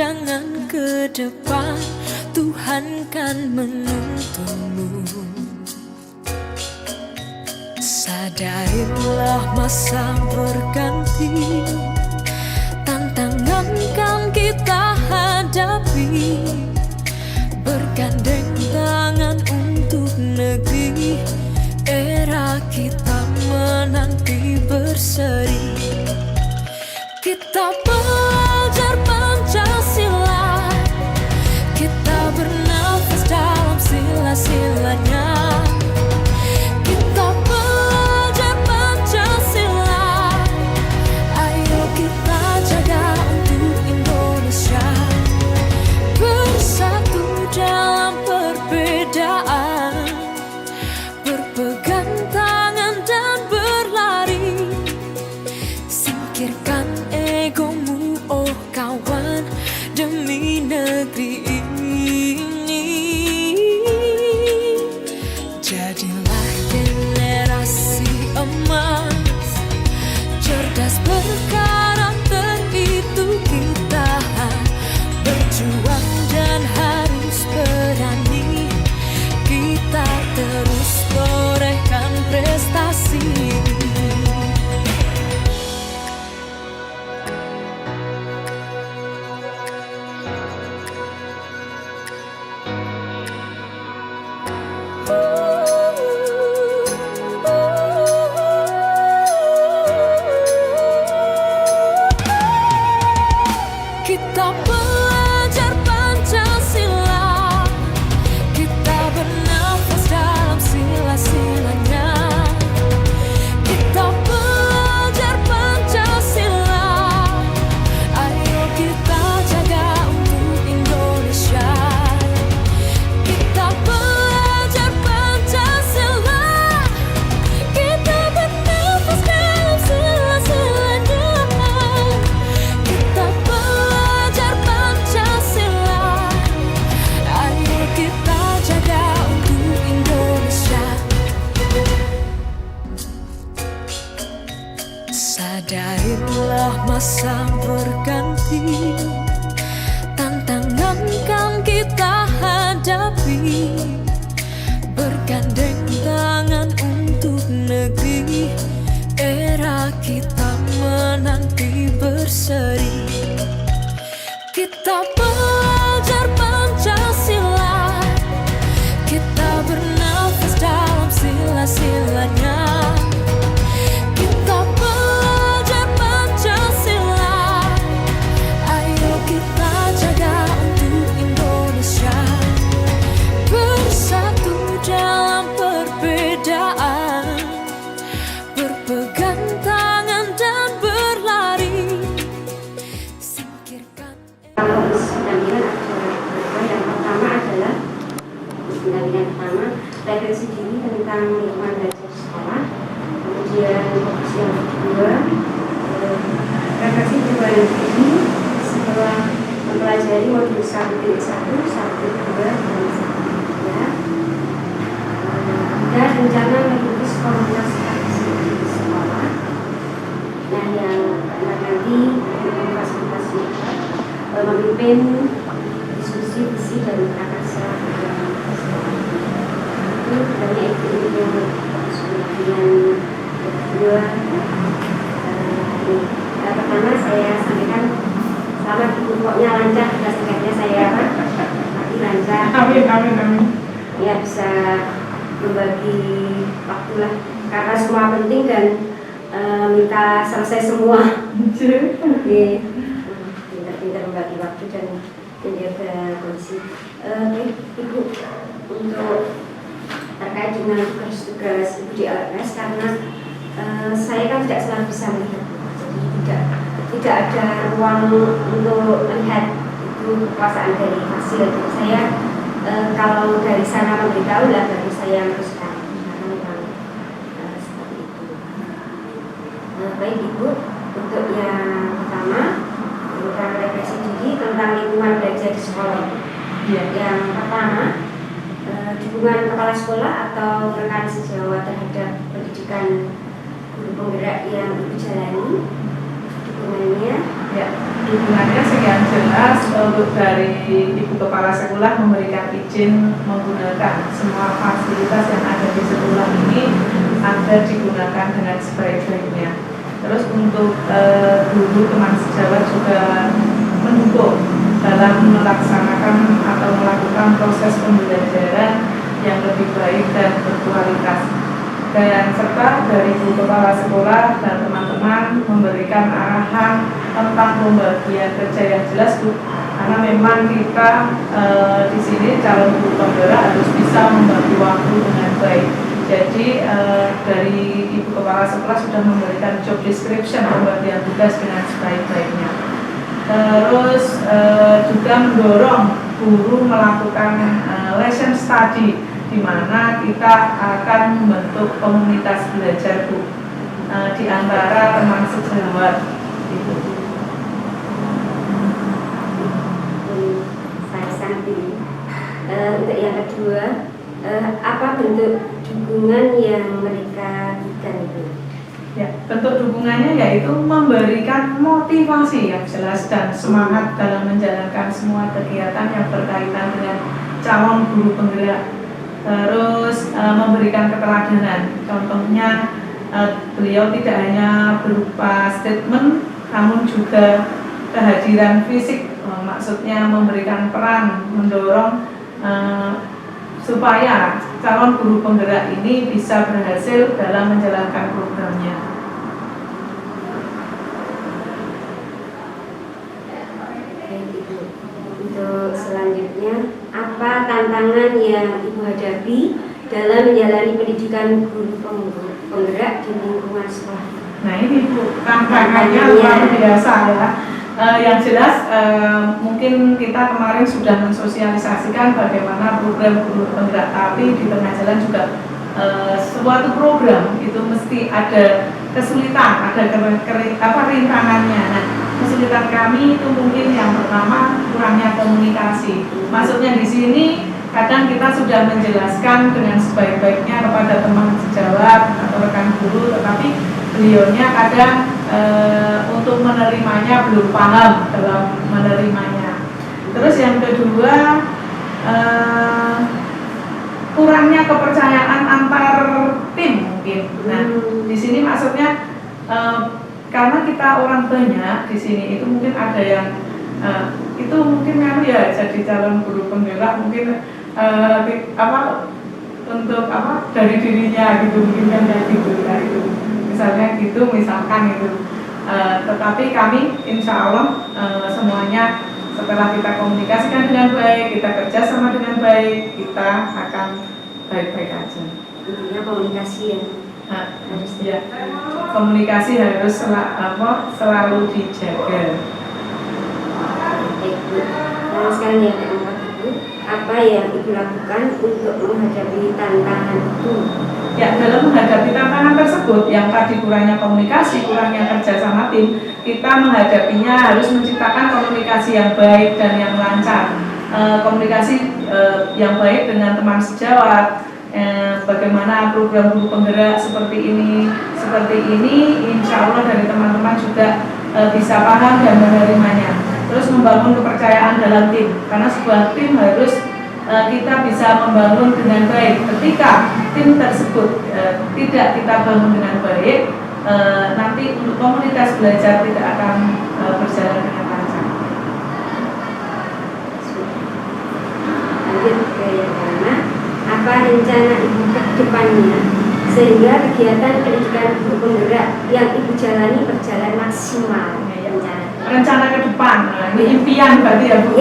pandangan ke depan, Tuhan kan menuntunmu. Sadarilah masa berganti, tantangan kan kita hadapi, bergandeng tangan untuk negeri, era kita menanti berseri. Kita belajar Pancasila, kita bernafas dalam sila-silanya. Kita belajar Pancasila, ayo kita jaga untuk Indonesia. Bersatu dalam perbedaan, berpegang tangan dan berlari. Singkirkan egomu, oh kawan, demi negeri ini. Jadilah generasi emas, cerdas berkarakter, itu kita. Berjuang dan harus berani, kita terus torehkan prestasi. Kita belajar Pancasila, kita bernafas dalam sila-silanya. Kita belajar Pancasila, ayo kita jaga untuk Indonesia. Kita belajar Pancasila, kita bernafas dalam sila-silanya. Kita belajar Pancasila, ayo kita jaga untuk Indonesia. Sadarilah masa berganti, tantangan kan kita hadapi, bergandeng tangan untuk negeri, era kita menanti berseri. Kita belajar Pancasila, kita bernafas dalam sila-silanya. Kita belajar Pancasila, ayo kita jaga untuk Indonesia. Bersatu dalam perbedaan, berpegang tangan dan berlari. Singkirkan. Kalau pendampingan ada yang pertama adalah pendampingan pertama refleksi diri tentang lingkungan belajar sekolah. Kemudian fokus yang kedua refleksi perubahan diri setelah mempelajari modul 1.1, 1.2, dan 1.3. Dan rencana mengikuti komunitas di sekolah. Nah, yang nanti fasilitasi memimpin diskusi visi dan prakarsa itu banyak itu yang kedua. Pertama saya sampaikan selamat ibu, pokoknya lancar tugas-tugasnya saya tapi lancar. Amin. Ya bisa membagi waktu lah karena semua penting dan minta selesai semua. Pintar membagi waktu dan menjaga kondisi. Ibu, untuk terkait dengan tugas-tugas ibu di LMS, karena saya kan tidak selalu bisa melihat, jadi tidak ada ruang untuk melihat itu kekuasaan dari hasil. Saya kalau dari sana memberitahu lah baru saya meneruskan, karena memang seperti itu. Baik ibu, untuk yang pertama tentang refleksi diri tentang lingkungan belajar di sekolah. Yang pertama, dukungan kepala sekolah atau rekan sejawat terhadap pendidikan guru penggerak yang ibu jalani. Dukungannya Ya, dukungannya sekian jelas untuk dari Ibu Kepala Sekolah memberikan izin menggunakan semua fasilitas yang ada di sekolah ini agar digunakan dengan sebaik-baiknya. Terus untuk guru teman sejawat juga mendukung dalam melaksanakan atau melakukan proses pembelajaran yang lebih baik dan berkualitas. Dan serta dari Ibu Kepala Sekolah dan teman-teman memberikan arahan tentang pembagian kerja yang jelas, Bu, karena memang kita di sini calon guru penggerak harus bisa membagi waktu dengan baik. Jadi dari Ibu Kepala Sekolah sudah memberikan job description pembagian tugas dengan sebaik-baiknya. Terus juga mendorong guru melakukan lesson study, di mana kita akan membentuk komunitas belajar, Bu, di antara teman sejawat. Gitu. Saya sangat ini. Untuk yang kedua, apa bentuk dukungan yang mereka berikan itu? Ya, bentuk dukungannya yaitu memberikan motivasi yang jelas dan semangat dalam menjalankan semua kegiatan yang berkaitan dengan calon guru penggerak. Terus memberikan keteladanan. Contohnya beliau tidak hanya berupa statement, namun juga kehadiran fisik. Maksudnya memberikan peran, mendorong supaya calon guru penggerak ini bisa berhasil dalam menjalankan programnya. Untuk selanjutnya, apa tantangan yang Ibu hadapi dalam menjalani pendidikan guru penggerak di lingkungan sekolah? Nah ini, Bu, tantangannya luar biasa ya. Yang jelas mungkin kita kemarin sudah mensosialisasikan bagaimana program guru penggerak, tapi di tengah jalan juga suatu program itu mesti ada kesulitan, ada rintangannya. Nah, kesulitan kami itu mungkin yang pertama kurangnya komunikasi. Maksudnya di sini kadang kita sudah menjelaskan dengan sebaik-baiknya kepada teman sejawat atau rekan guru, tetapi beliaunya kadang untuk menerimanya belum paham dalam menerimanya. Terus yang kedua, kurangnya kepercayaan antar tim mungkin. Nah, di sini maksudnya karena kita orang banyak di sini, itu mungkin ada yang itu mungkin kan ya jadi calon guru penggerak mungkin untuk dari dirinya gitu, mungkin kan kayak gitu ya, itu misalnya gitu, misalkan itu. Tetapi kami insya Allah semuanya setelah kita komunikasikan dengan baik, kita kerja sama dengan baik, kita akan baik-baik aja. Intinya komunikasi ya. Harus ya, komunikasi harus selalu dijaga. Baik, Bu. Nah, sekarang yang keempat, Bu, apa yang Ibu lakukan untuk menghadapi tantangan itu? Ya, dalam menghadapi tantangan tersebut yang tadi kurangnya komunikasi, kurangnya kerja sama tim, kita menghadapinya harus menciptakan komunikasi yang baik dan yang lancar. Komunikasi yang baik dengan teman sejawat. Bagaimana program guru penggerak seperti ini, insya Allah dari teman-teman juga bisa paham dan menerimanya. Terus membangun kepercayaan dalam tim, karena sebuah tim harus kita bisa membangun dengan baik. Ketika tim tersebut tidak kita bangun dengan baik, nanti untuk komunitas belajar tidak akan berjalan dengan lancar. Lanjut ke yang mana? Apa rencana Ibu ke depannya sehingga kegiatan pendidikan guru penggerak yang Ibu jalani berjalan maksimal? Rencana ke depan, ini impian berarti ya, Bu.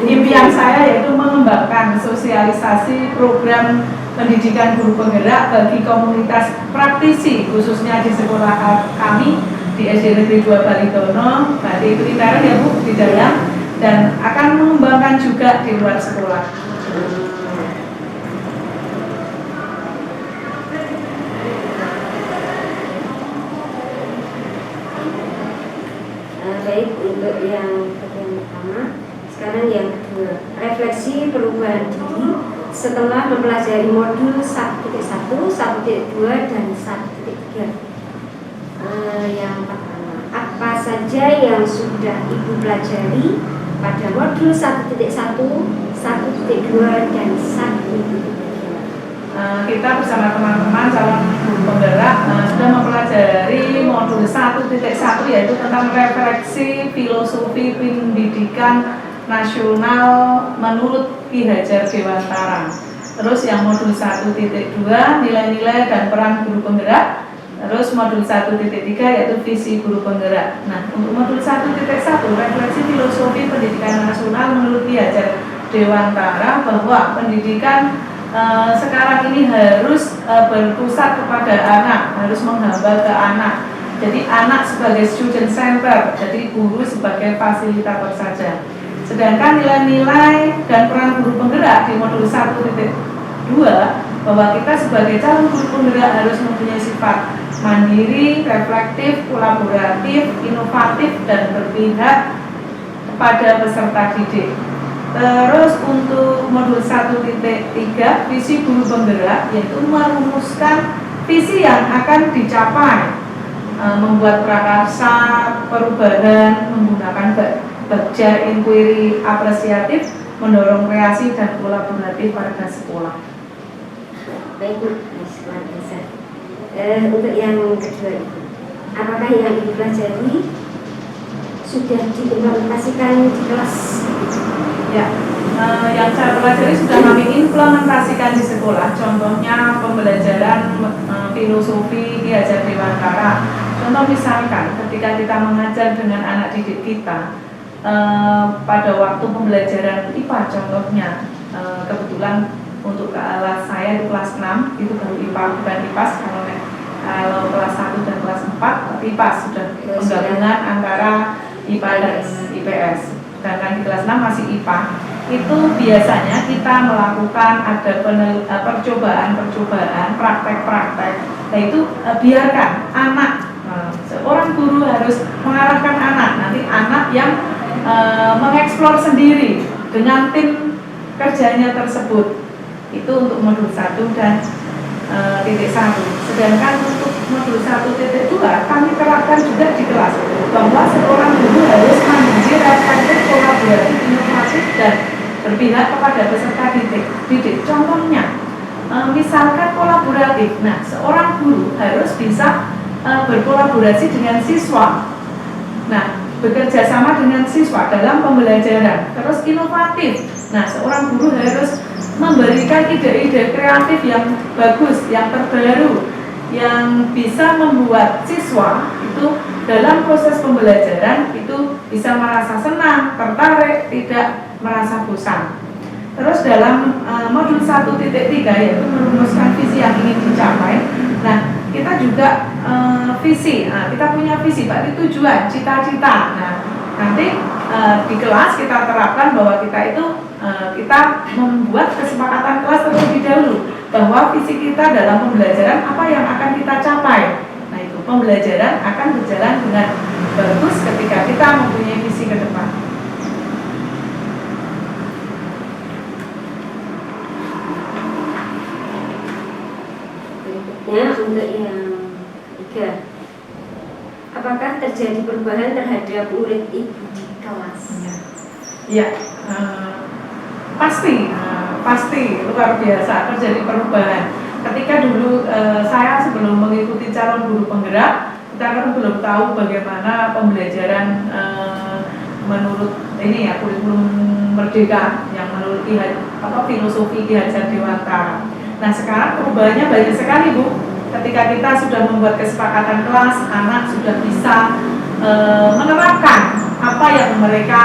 Impian saya yaitu mengembangkan sosialisasi program pendidikan guru penggerak bagi komunitas praktisi, khususnya di sekolah kami di SD Negeri 2 Balidono. Berarti itu intern ya, Bu, di dalam, dan akan mengembangkan juga di luar sekolah. Baik, untuk yang bagian pertama, sekarang yang kedua, refleksi perubahan diri setelah mempelajari modul 1.1, 1.2, dan 1.3. Yang pertama, apa saja yang sudah Ibu pelajari pada modul 1.1, 1.2, dan 1.3? Kita bersama teman-teman calon guru penggerak sudah mempelajari modul 1.1, yaitu tentang refleksi filosofi pendidikan nasional menurut Ki Hajar Dewantara. Terus yang modul 1.2 nilai-nilai dan peran guru penggerak. Terus modul 1.3 yaitu visi guru penggerak. Nah, untuk modul 1.1 refleksi filosofi pendidikan nasional menurut Ki Hajar Dewantara, bahwa pendidikan sekarang ini harus berpusat kepada anak, harus menghamba ke anak. Jadi anak sebagai student center, jadi guru sebagai fasilitator saja. Sedangkan nilai-nilai dan peran guru penggerak di modul 1.2, bahwa kita sebagai calon guru penggerak harus mempunyai sifat mandiri, reflektif, kolaboratif, inovatif, dan berpihak kepada peserta didik. Terus untuk modul 1.3 visi guru penggerak, yaitu merumuskan visi yang akan dicapai, membuat prakarsa perubahan menggunakan kerja inquiry apresiatif, mendorong kreasi dan kolaboratif pada sekolah. Baik Bu, luar biasa. Untuk yang kedua, apakah yang Ibu pelajari sudah diimplementasikan di kelas? Ya, yang saya pelajari sudah kami implementasikan di sekolah. Contohnya pembelajaran filosofi Ki Hajar Dewantara. Contoh misalkan ketika kita mengajar dengan anak didik kita, pada waktu pembelajaran IPA contohnya, kebetulan untuk kelas saya itu kelas 6, itu baru IPA bukan IPAS. Kalau kelas 1 dan kelas 4 IPAS sudah penggabungan antara IPA dan IPS. Sedangkan di kelas 6 masih IPA. Itu biasanya kita melakukan ada percobaan, praktek-praktek. Nah itu biarkan anak, seorang guru harus mengarahkan anak. Nanti anak yang mengeksplor sendiri dengan tim kerjanya tersebut. Itu untuk modul 1 dan titik 1. Sedangkan untuk modul 1.2 kami terapkan juga di kelas, bahwa seorang guru harus mandiri, reflektif, kolaboratif, inovatif, dan berpihak kepada peserta didik. Contohnya, misalkan kolaboratif. Nah, seorang guru harus bisa berkolaborasi dengan siswa. Nah, bekerja sama dengan siswa dalam pembelajaran. Terus inovatif. Nah, seorang guru harus memberikan ide-ide kreatif yang bagus, yang terbaru, yang bisa membuat siswa itu dalam proses pembelajaran itu bisa merasa senang, tertarik, tidak merasa bosan. Terus dalam modul 1.3 yaitu merumuskan visi yang ingin dicapai. Nah, kita juga visi. Nah, kita punya visi, berarti tujuan, cita-cita. Nah, nanti di kelas kita terapkan bahwa kita itu kita membuat kesepakatan kelas terlebih dahulu bahwa visi kita dalam pembelajaran apa yang akan kita capai. Nah, itu pembelajaran akan berjalan dengan bagus ketika kita mempunyai visi ke depan. Berikutnya untuk yang 3, apakah terjadi perubahan terhadap murid Ibu di kelas? Ya, pasti luar biasa terjadi perubahan. Ketika dulu saya sebelum mengikuti calon guru penggerak, kita kan belum tahu bagaimana pembelajaran menurut ini ya kurikulum merdeka yang menurut filosofi Ki Hajar Dewantara. Nah, sekarang perubahannya banyak sekali Bu. Ketika kita sudah membuat kesepakatan kelas, anak sudah bisa menerapkan apa yang mereka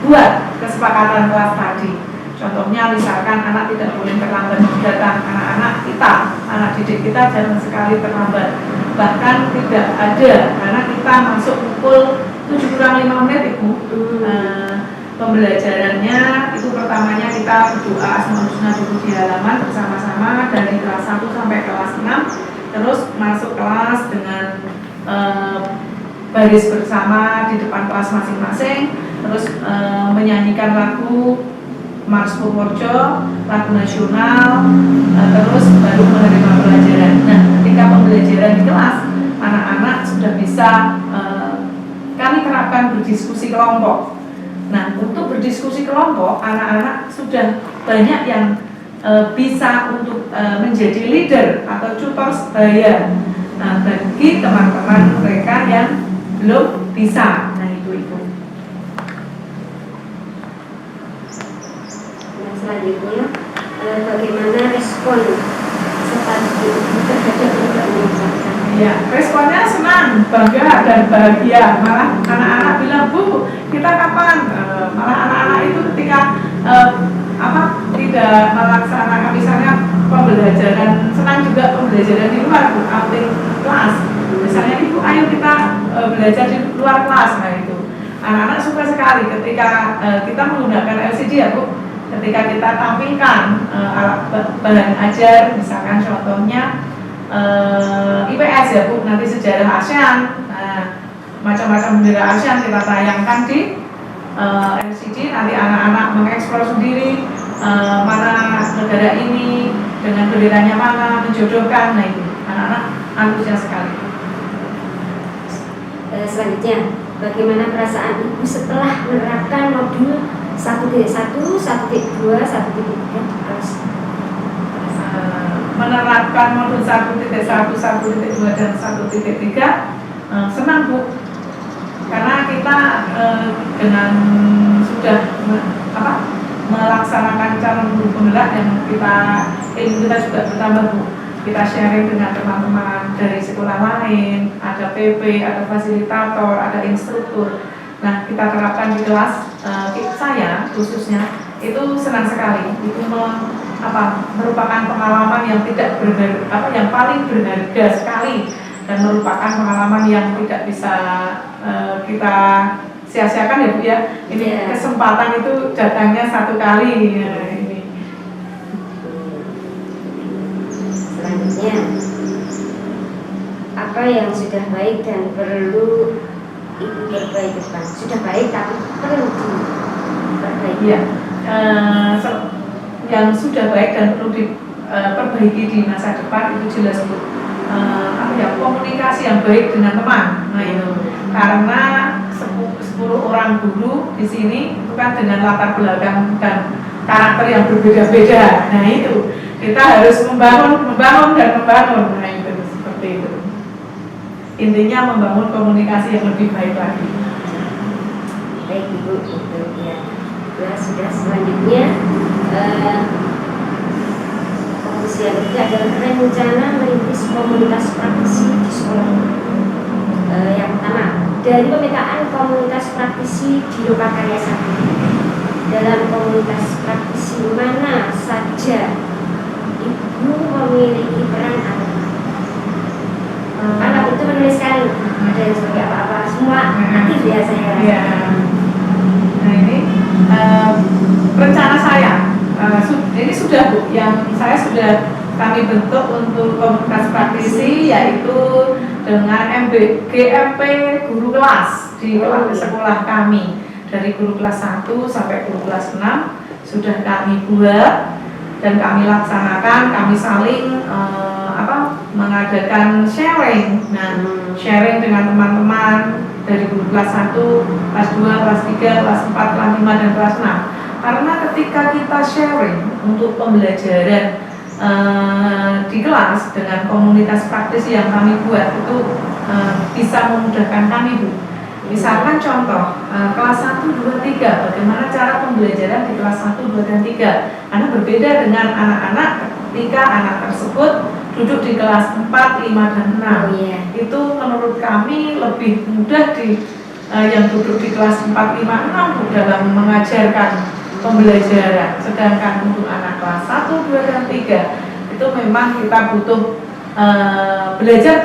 buat kesepakatan kelas tadi. Contohnya misalkan anak tidak boleh terlambat datang. Anak-anak kita, anak didik kita jarang sekali terlambat. Bahkan tidak ada, karena kita masuk pukul 7:05 Ibu. Pembelajarannya itu pertamanya kita berdoa Asmaul Husna dulu di halaman bersama-sama dari kelas 1 sampai kelas 6. Terus masuk kelas dengan baris bersama di depan kelas masing-masing. Terus menyanyikan lagu Mars Purworejo, lagu nasional, terus baru menerima pelajaran. Nah, ketika pembelajaran di kelas, anak-anak sudah bisa melakukan berdiskusi kelompok. Nah, untuk berdiskusi kelompok, anak-anak sudah banyak yang bisa untuk menjadi leader atau tutor sebaya. Nah, bagi teman-teman mereka yang belum bisa, nah itu. Nah, selanjutnya bagaimana respon seperti itu terhadap program ini? Ya, responnya senang, bangga dan bahagia. Malah anak-anak bilang, Bu, kita kapan? Malah anak-anak itu ketika tidak melaksanakan misalnya pembelajaran, senang juga pembelajaran di luar, Bu, outing kelas. Misalnya, Ibu, ayo kita belajar di luar kelas. Nah itu, anak-anak suka sekali ketika kita menggunakan LCD ya, Bu. Ketika kita tampilkan alat bahan ajar, misalkan contohnya IPS ya Bu, nanti sejarah ASEAN, macam-macam bendera ASEAN kita tayangkan di LCD, nanti anak-anak mengeksplor sendiri mana negara ini dengan benderanya mana, menjodohkan. Nah itu, anak-anak antusias sekali. Selanjutnya, bagaimana perasaan Ibu setelah menerapkan modul 1.1, 1.2, 1.3 terus? Menerapkan modul 1.1, 1.2 dan 1.3 senang Bu, karena kita dengan sudah melaksanakan calon guru penggerak yang ilmu kita juga bertambah Bu. Kita sharing dengan teman-teman dari sekolah lain, ada PP, ada fasilitator, ada instruktur. Nah, kita terapkan di kelas saya khususnya itu senang sekali. Itu merupakan pengalaman yang yang paling berharga sekali, dan merupakan pengalaman yang tidak bisa kita sia-siakan ya Bu ya. Ini kesempatan itu datangnya satu kali. Nah, ini. Selanjutnya, apa yang sudah baik dan perlu Ibu perbaiki? Sudah baik tapi perlu diperbaiki. Ya, yang sudah baik dan perlu diperbaiki di masa depan itu jelas Bu. Komunikasi yang baik dengan teman. Nah itu, karena 10 orang guru di sini itu kan dengan latar belakang dan karakter yang berbeda-beda. Nah itu, kita harus membangun dan membangun. Nah itu, seperti itu. Intinya membangun komunikasi yang lebih baik lagi. Baik Ibu, itu ya. Sudah selanjutnya komisi yang ketiga adalah rencana merintis komunitas praktisi di sekolah. Yang pertama, dari pemetaan komunitas praktisi di Lokakarya 1, dalam komunitas praktisi mana saja Ibu memiliki peran aktif? Karena itu menuliskan ada yang sebagai apa-apa, semua aktif ya saya rasa. Ya. Nah ini rencana saya ini sudah Bu, yang kami bentuk untuk komunitas praktisi, yaitu dengan GMP guru kelas di sekolah kami, dari guru kelas 1 sampai guru kelas 6 sudah kami buat dan kami laksanakan. Kami saling mengadakan sharing. Nah, sharing dengan teman-teman dari guru kelas 1, kelas 2, kelas 3, kelas 4, kelas 5 dan kelas 6. Karena ketika kita sharing untuk pembelajaran di kelas dengan komunitas praktisi yang kami buat, itu bisa memudahkan kami Bu. Misalkan contoh kelas 1, 2, 3, bagaimana cara pembelajaran di kelas 1, 2, dan 3. Karena berbeda dengan anak-anak ketika anak tersebut duduk di kelas 4, 5, dan 6. Itu menurut kami lebih mudah yang duduk di kelas 4, 5, 6 dalam mengajarkan pembelajaran. Sedangkan untuk anak kelas 1, 2, dan 3 itu memang kita butuh belajar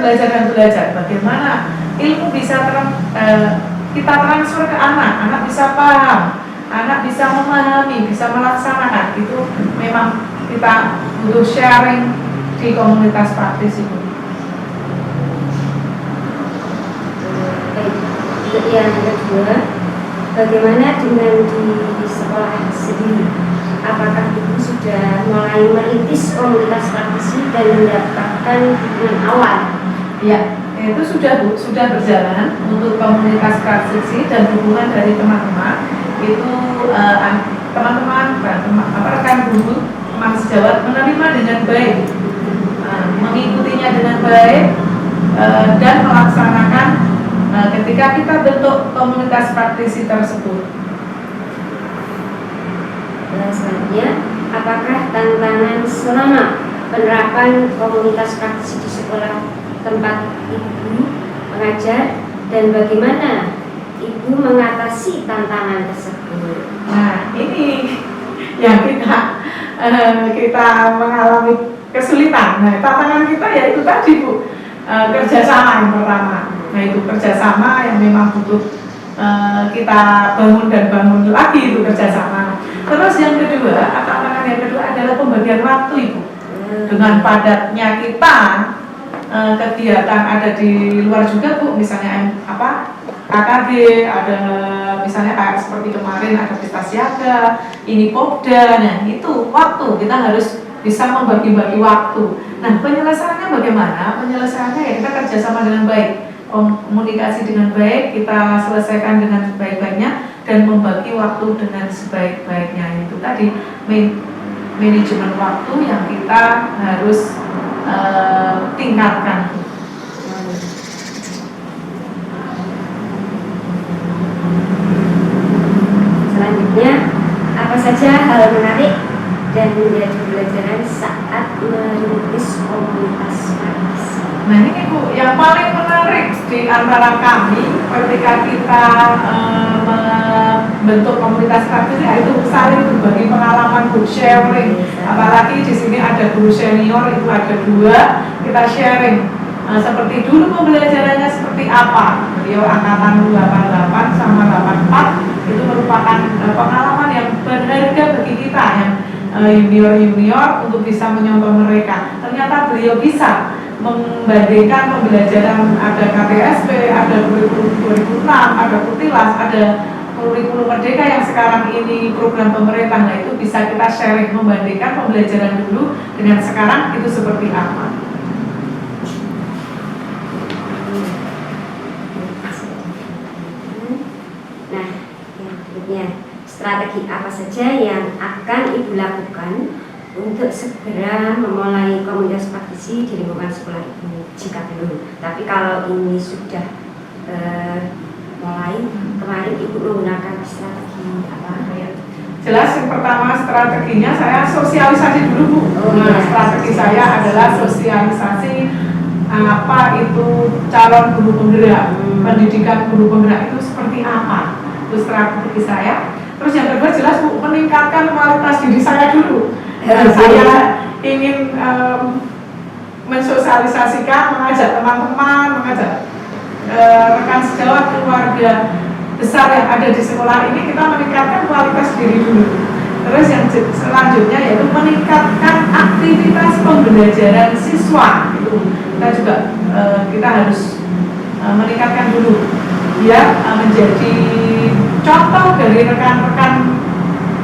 bagaimana ilmu bisa kita transfer ke anak bisa paham, anak bisa memahami, bisa melaksanakan. Itu memang kita butuh sharing di komunitas praktis itu. Yang kedua, bagaimana dengan di sekolah sendiri? Apakah Ibu sudah mulai merintis komunitas praktisi dan mendapatkan dukungan awal? Ya, Itu sudah berjalan untuk komunitas praktisi dan dukungan dari teman-teman itu teman-teman rekan guru teman sejawat menerima dengan baik, mengikutinya dengan baik dan melaksanakan ketika kita bentuk komunitas praktisi tersebut. Selanjutnya, apakah tantangan selama penerapan komunitas praktisi di sekolah tempat Ibu mengajar dan bagaimana Ibu mengatasi tantangan tersebut? Nah, ini yang kita mengalami kesulitan. Nah, tantangan kita yaitu tadi Bu, kerjasama yang pertama. Nah, itu kerjasama yang memang butuh kita bangun dan bangun lagi itu kerjasama. Terus yang kedua, tantangan yang kedua adalah pembagian waktu Ibu. Dengan padatnya kita kegiatan ada di luar juga Bu, misalnya KKD, ada misalnya kayak seperti kemarin ada pesta siaga, ini Popda. Nah itu waktu kita harus bisa membagi-bagi waktu. Nah penyelesaiannya bagaimana? Penyelesaiannya ya kita kerjasama dengan baik, komunikasi dengan baik, kita selesaikan dengan baik-baiknya dan membagi waktu dengan sebaik-baiknya. Itu tadi manajemen waktu yang kita harus tingkatkan. Selanjutnya, apa saja hal menarik dan menjadi pembelajaran saat merintis komunitas praktisi? Nah ini Bu, yang paling menarik di antara kami ketika kita membentuk komunitas praktisi itu saling berbagi pengalaman, good sharing. Apalagi di sini ada guru senior, itu ada 2, kita sharing. Seperti dulu pembelajarannya seperti apa. Beliau angkatan 88 sama 84 itu merupakan pengalaman yang berharga bagi kita yang junior-junior untuk bisa menyontoh mereka. Ternyata beliau bisa membandingkan pembelajaran, ada KTSP, ada kurikulum 2006, ada Kutilas, ada kurikulum Merdeka yang sekarang ini program pemerintah. Nah itu bisa kita sharing, membandingkan pembelajaran dulu dengan sekarang itu seperti apa. Nah, yang berikutnya, strategi apa saja yang akan Ibu lakukan untuk segera memulai komunitas praktisi di lingkungan sekolah Ibu jika belum? Tapi kalau ini sudah mulai, kemarin Ibu menggunakan strategi apa? Jelas yang pertama strateginya saya sosialisasi dulu Bu. Strategi saya adalah sosialisasi apa itu calon guru penggerak, pendidikan guru penggerak itu seperti apa, itu strategi saya. Terus yang kedua jelas Bu, meningkatkan kualitas diri saya dulu. Saya ingin mensosialisasikan, mengajak teman-teman, mengajak rekan sejawat, keluarga besar yang ada di sekolah ini, kita meningkatkan kualitas diri dulu. Terus yang selanjutnya yaitu meningkatkan aktivitas pembelajaran siswa. Itu kita juga kita harus meningkatkan dulu biar menjadi contoh dari rekan-rekan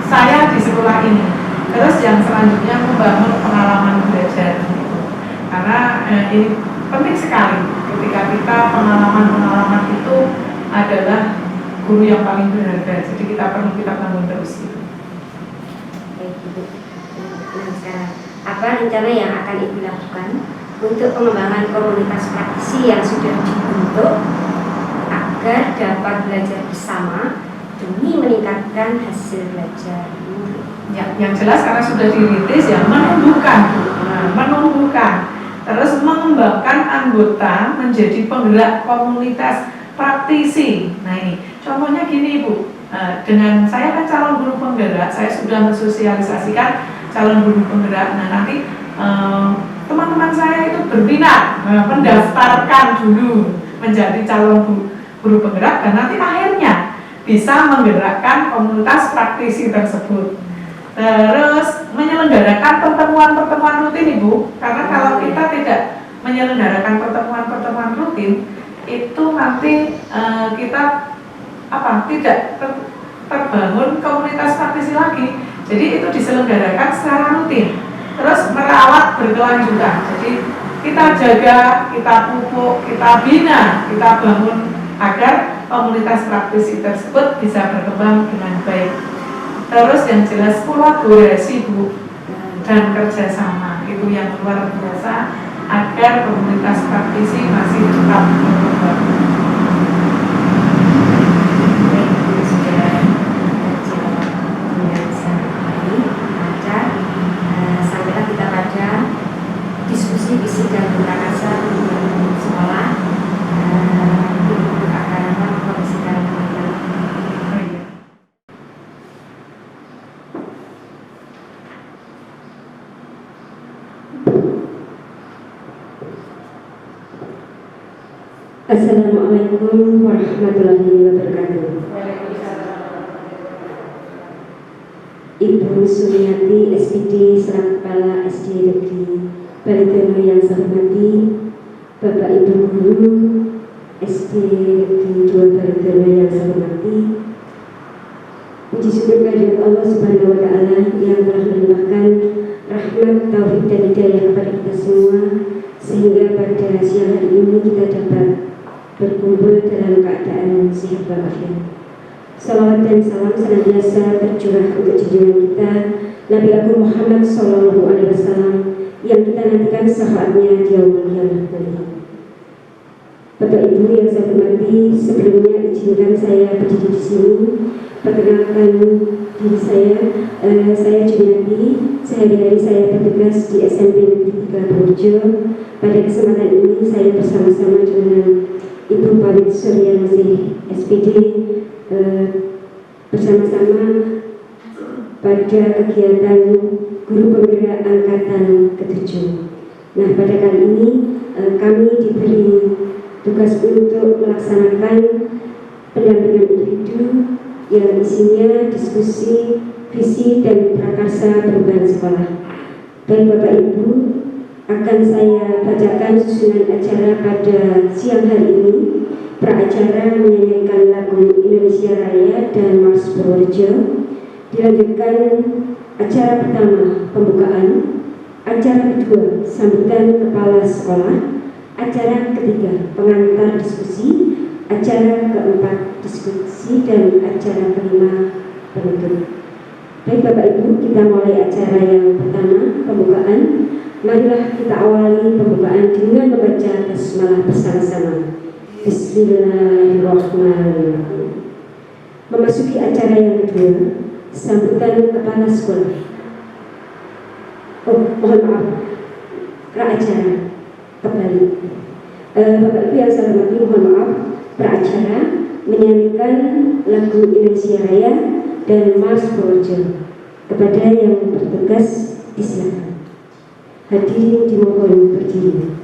saya di sekolah ini. Terus yang selanjutnya membangun pengalaman belajar, karena ini penting sekali ketika kita pengalaman itu adalah guru yang paling berharga. Jadi kita perlu bangun terus. Baik Ibu. Nah sekarang, apa rencana yang akan Ibu lakukan untuk pengembangan komunitas praktisi yang sudah dibentuk agar dapat belajar bersama demi meningkatkan hasil belajar? Ya, yang jelas karena sudah dirintis ya menumbuhkan, terus mengembangkan anggota menjadi penggerak komunitas praktisi. Nah ini contohnya gini Bu, dengan saya kan calon guru penggerak, saya sudah mensosialisasikan calon guru penggerak. Nah nanti teman-teman saya itu berminat mendaftarkan dulu menjadi calon guru penggerak dan nanti akhirnya bisa menggerakkan komunitas praktisi tersebut. Terus menyelenggarakan pertemuan-pertemuan rutin Ibu, karena kalau kita tidak menyelenggarakan pertemuan-pertemuan rutin itu nanti kita tidak terbangun komunitas praktisi lagi. Jadi itu diselenggarakan secara rutin, terus merawat berkelanjutan. Jadi kita jaga, kita pupuk, kita bina, kita bangun agar komunitas praktisi tersebut bisa berkembang dengan baik. Terus yang jelas kolaborasi Bu dan kerjasama itu yang luar biasa agar komunitas praktisi masih tetap berkembang. Sampailah kita pada diskusi visi dan prakarsa sekolah akan komisi dalam Assalamualaikum warahmatullahi wabarakatuh. Ibu Sumiati SPD selaku Kepala SD Negeri Baliteru yang saya hormati, Bapak Ibu Guru SD Negeri 2 Baliteru yang saya hormati, puji syukur kehadirat Allah Subhanahu wa Ta'ala yang telah melimpahkan rahmat, taufik dan hidayah kepada kita semua sehingga pada siang hari ini kita dapat berkumpul dalam keadaan sehat walafiat. Salawat dan salam senantiasa tercurah untuk junjungan kita Nabi Agung Muhammad SAW yang kita nantikan syafaatnya di yaumul qiyamah nanti. Bapak Ibu yang saya hormati, sebelumnya izinkan saya berdiri di sini, perkenalkan diri saya Jumiati. Sehari-hari saya bertugas di SMP Negeri 3 Purworejo. Pada kesempatan ini saya bersama-sama dengan Ibu Pawit Suryaningsih SPD bersama-sama pada kegiatan Guru Penggerak Angkatan ke-7. Nah, pada kali ini kami diberi tugas untuk melaksanakan pendampingan individu yang isinya diskusi, visi, dan prakarsa perubahan sekolah. Baik Bapak Ibu, akan saya bacakan susunan acara pada siang hari ini. Praacara menyanyikan lagu Indonesia Raya dan Mars Purworejo. Dilanjutkan acara pertama pembukaan, acara kedua sambutan kepala sekolah, acara ketiga pengantar diskusi, acara keempat diskusi, dan acara kelima penutup. Baik Bapak Ibu, kita mulai acara yang pertama, pembukaan. Marilah kita awali pembukaan dengan membaca basmalah bersama-sama. Bismillahirrahmanirrahim. Memasuki acara yang kedua, sambutan kepala sekolah. Mohon maaf, praacara kembali. Bapak Ibu yang saya hormati, mohon maaf, praacara menyanyikan lagu Indonesia Raya dan Mars Purworejo. Kepada yang bertugas disilakan. Hadirin dimohon berdiri.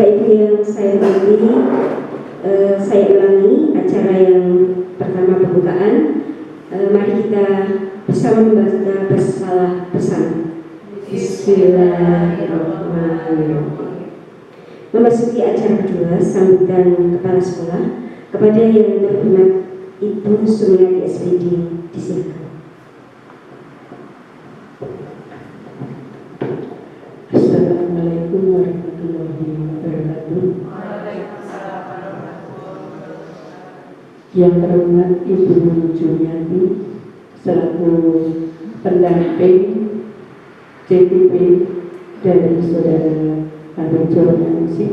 Bapak Ibu yang saya hormati, saya ulangi acara yang pertama pembukaan. Mari kita bersama membaca bersalah bersama. Bismillahirrahmanirrahim. Memasuki acara kedua, sambutan kepala sekolah kepada yang terhormat Ibu Sumiati SPD, disilakan. Assalamualaikum warahmatullahi wabarakatuh. Yang terhormat Ibu Jumiati selaku pendamping CTP dari saudara Habib Johansi,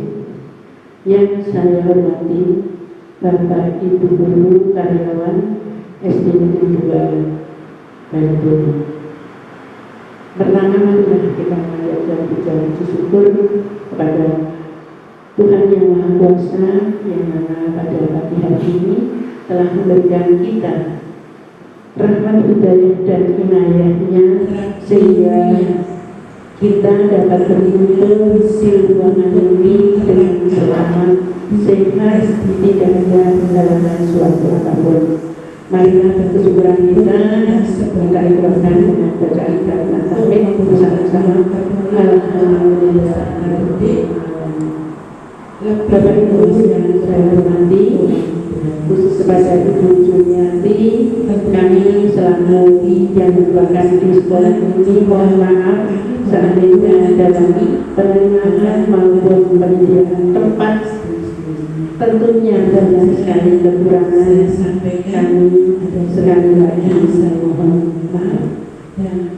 yang saya hormati Bapak Ibu guru karyawan SD Negeri 2 Banyuwangi. Pertama marilah kita mengucapkan pujian syukur kepada Tuhan yang Maha Kuasa, yang mana pada pagi hari ini telah memberikan kita rahmat hidayah dan inayahnya sehingga kita dapat berkumpul di ruangan ini dengan selamat, sehat, tidak ada kendala suatu apapun. Marilah berkesyukuran kita kita ikhlaskan dengan bacaan kalimat tauhid bersama-sama. Alhamdulillah. Bapak Ibu yang saya hormati, khusus kepada Ibu Jumiati, kami selaku yang merupakan di sekolah ini mohon maaf seandainya dalam penerimaan maupun penyediaan tempat tentunya banyak sekali kekurangan. Kami sekali lagi saya mohon maaf.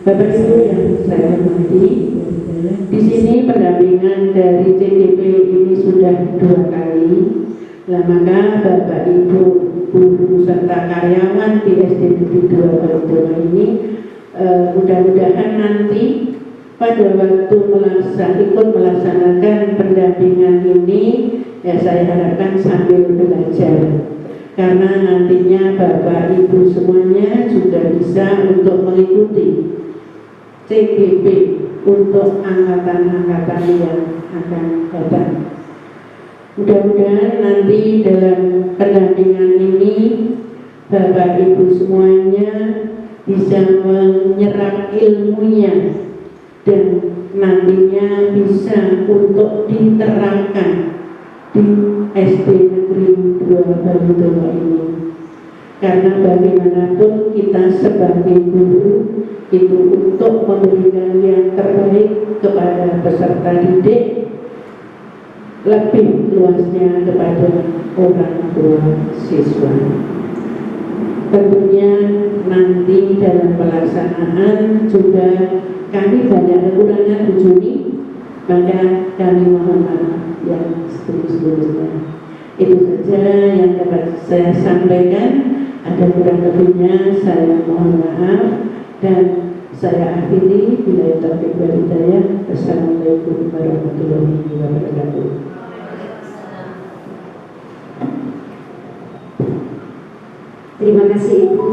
Bapak Ibu yang saya hormati, di sini pendampingan dari CTP ini sudah 2 kali. Maka Bapak Ibu guru serta karyawan di SD Negeri 2 Banyuwangi ini mudah-mudahan nanti pada waktu ikut melaksanakan pendampingan ini, ya saya harapkan sambil belajar, karena nantinya Bapak Ibu semuanya juga bisa untuk mengikuti CTP untuk angkatan-angkatan yang akan datang. Mudah-mudahan nanti dalam pendampingan ini Bapak Ibu semuanya bisa menyerap ilmunya dan nantinya bisa untuk diterapkan di SD Negeri 2 Banyuwangi ini. Karena bagaimanapun kita sebagai guru itu untuk memberikan yang terbaik kepada peserta didik, lebih luasnya kepada orang tua siswa. Tentunya nanti dalam pelaksanaan juga kami banyak kekurangan Bu Juni, maka kami mohon maaf yang sebelum-sebelumnya. Itu saja yang dapat saya sampaikan. Ada kurang lebihnya saya mohon maaf dan saya akhiri bila taufik wal hidayah. Assalamualaikum warahmatullahi wabarakatuh. Terima kasih Ibu.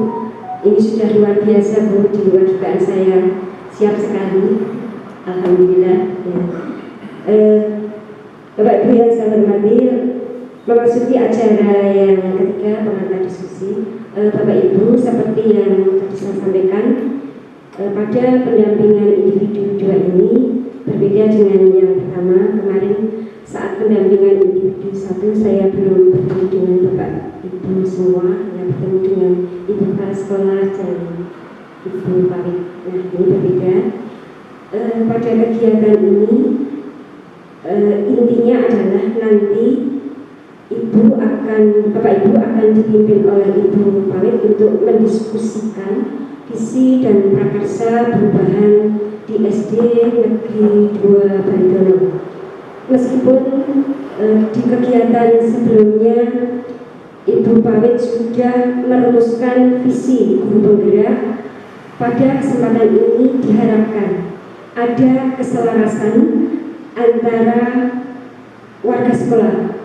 Ini sudah luar biasa Bu, di luar dugaan saya. Siap sekali. Alhamdulillah. Ya. Bapak Ibu yang saya hormati, memasuki acara yang ketiga pengantar diskusi. Bapak Ibu, seperti yang tadi saya sampaikan, pada pendampingan individu 2 ini berbeda dengan yang pertama. Kemarin saat pendampingan individu 1 saya belum bertemu dengan Bapak Ibu semua, yang bertemu dengan Ibu kepala sekolah dan Ibu Parik. Nah, ini berbeda. Pada kegiatan ini intinya adalah nanti Bapak Ibu akan dipimpin oleh Ibu Parik untuk mendiskusikan visi dan prakarsa perubahan di SD Negeri 2 Banyuwangi. Meskipun di kegiatan sebelumnya Ibu Parik sudah merumuskan visi guru penggerak, pada kesempatan ini diharapkan ada keselarasan antara warga sekolah.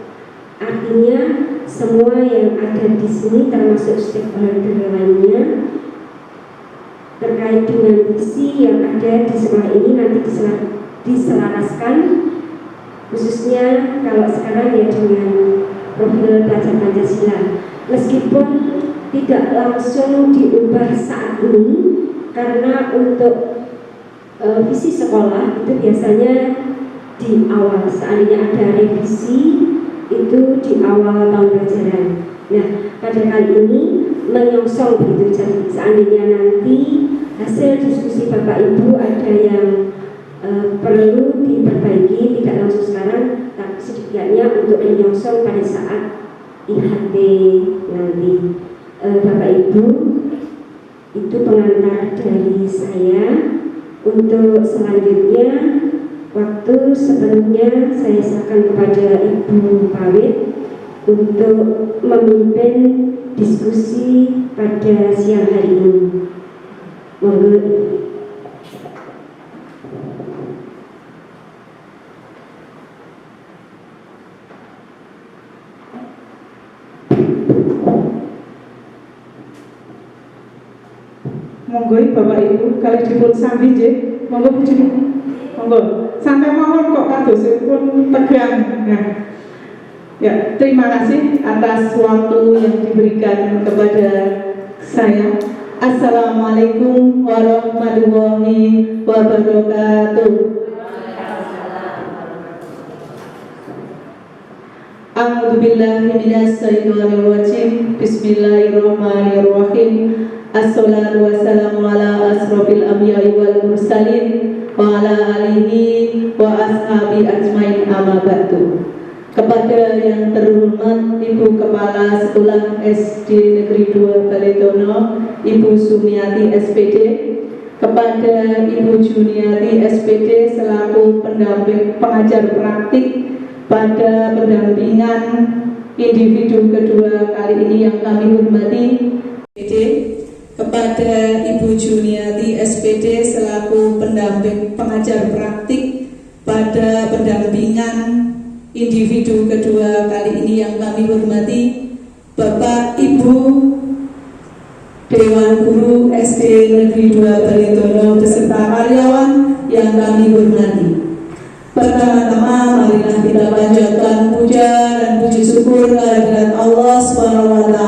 Artinya semua yang ada di sini termasuk stakeholder lainnya terkait dengan visi yang ada di sekolah ini nanti diselaraskan khususnya kalau sekarang ya dengan profil pelajar Pancasila. Meskipun tidak langsung diubah saat ini, karena untuk visi sekolah itu biasanya di awal, seandainya ada revisi itu di awal tahun pelajaran. Nah, pada kali ini menyongsong begitu, jadi seandainya nanti hasil diskusi Bapak Ibu ada yang perlu diperbaiki, tidak langsung sekarang, tapi setidaknya untuk menyongsong pada saat IHT nanti. Bapak Ibu, itu pengantar dari saya. Untuk selanjutnya, waktu sebelumnya saya serahkan kepada Ibu Pawit untuk memimpin diskusi pada siang hari ini. Monggo. Monggo Bapak Ibu kali dipun sambi nggih. Monggo puji. Monggo. Sampai mawon kok kadosipun tegang. Nah. Ya, terima kasih atas waktu yang diberikan kepada saya. Assalamualaikum warahmatullahi wabarakatuh. A'udzubillahi minasyaitonirrajim. Bismillahirrahmanirrahim. Assalatu wassalamu ala asrofil anbiya'i wal mursalin wa ala alihi wa ashabi ajmain amma ba'du. Kepada yang terhormat Ibu Kepala Sekolah SD Negeri 2 Baletono, Ibu Sumiati SPD, kepada Ibu Juniati SPD selaku pendamping pengajar praktik pada pendampingan individu kedua kali ini yang kami hormati, kepada Ibu Juniati SPD selaku pendamping pengajar praktik pada pendampingan individu kedua kali ini yang kami hormati, Bapak Ibu Dewan Guru SD Negeri 2 Baletono beserta karyawan yang kami hormati. Pertama-tama marilah kita panjatkan puja dan puji syukur kehadirat Allah SWT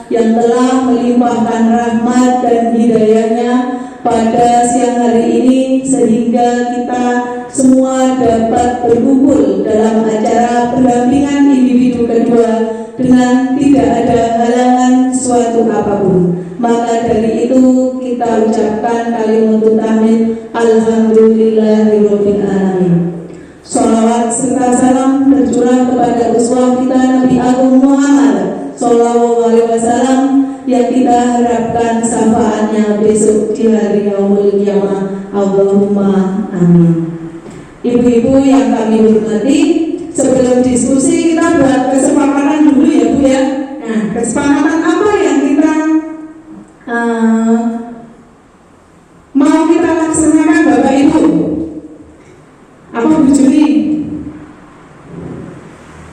yang telah melimpahkan rahmat dan hidayahnya pada siang hari ini sehingga kita semua dapat berkumpul dalam acara pendampingan individu kedua dengan tidak ada halangan suatu apapun. Maka dari itu kita ucapkan kalimat tahmid alhamdulillahirabbil alamin. Shalawat serta salam tercurah kepada uswah kita Nabi Agung Muhammad sallallahu alaihi wasallam yang kita harapkan syafaatnya besok di hari yaumul qiyamah. Allahumma amin. Ibu-ibu yang kami hormati, sebelum diskusi kita buat kesepakatan dulu ya Bu ya. Nah, kesepakatan apa yang kita mau kita laksanakan Bapak Ibu? Apa Bu Juni?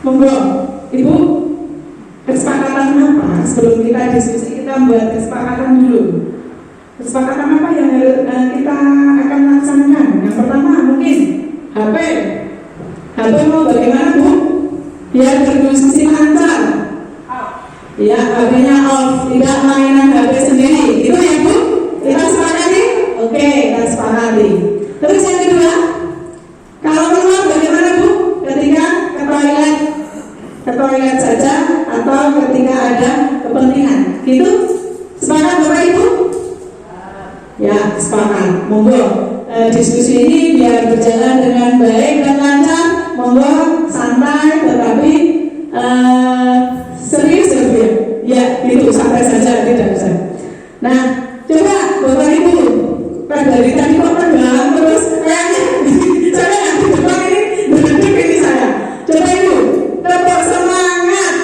Monggo, Ibu. Kesepakatan apa? Sebelum kita diskusi kita buat kesepakatan dulu. Kesepakatan apa yang kita akan laksanakan? Yang pertama mungkin HP mau bagaimana Bu? Biar berdiskusi lancar. Ya, HP-nya off, tidak mainan HP sendiri. Itu ya Bu? Kita sepakati? Oke, kita sepakati. Terus yang kedua, kalau keluar bagaimana Bu? Ketika ke toilet saja atau ketika ada kepentingan. Gitu? Sepakat Bapak Ibu? Ya, sepakat. Monggo. Diskusi ini biar berjalan dengan baik dan lancar, monggo santai tetapi serius ya, ya gitu santai saja tidak usah. Nah, coba Bapak Ibu, dari tadi kok tegang terus kayaknya saya yang di depan ini berdiri ini saya. Coba Ibu, tepuk semangat,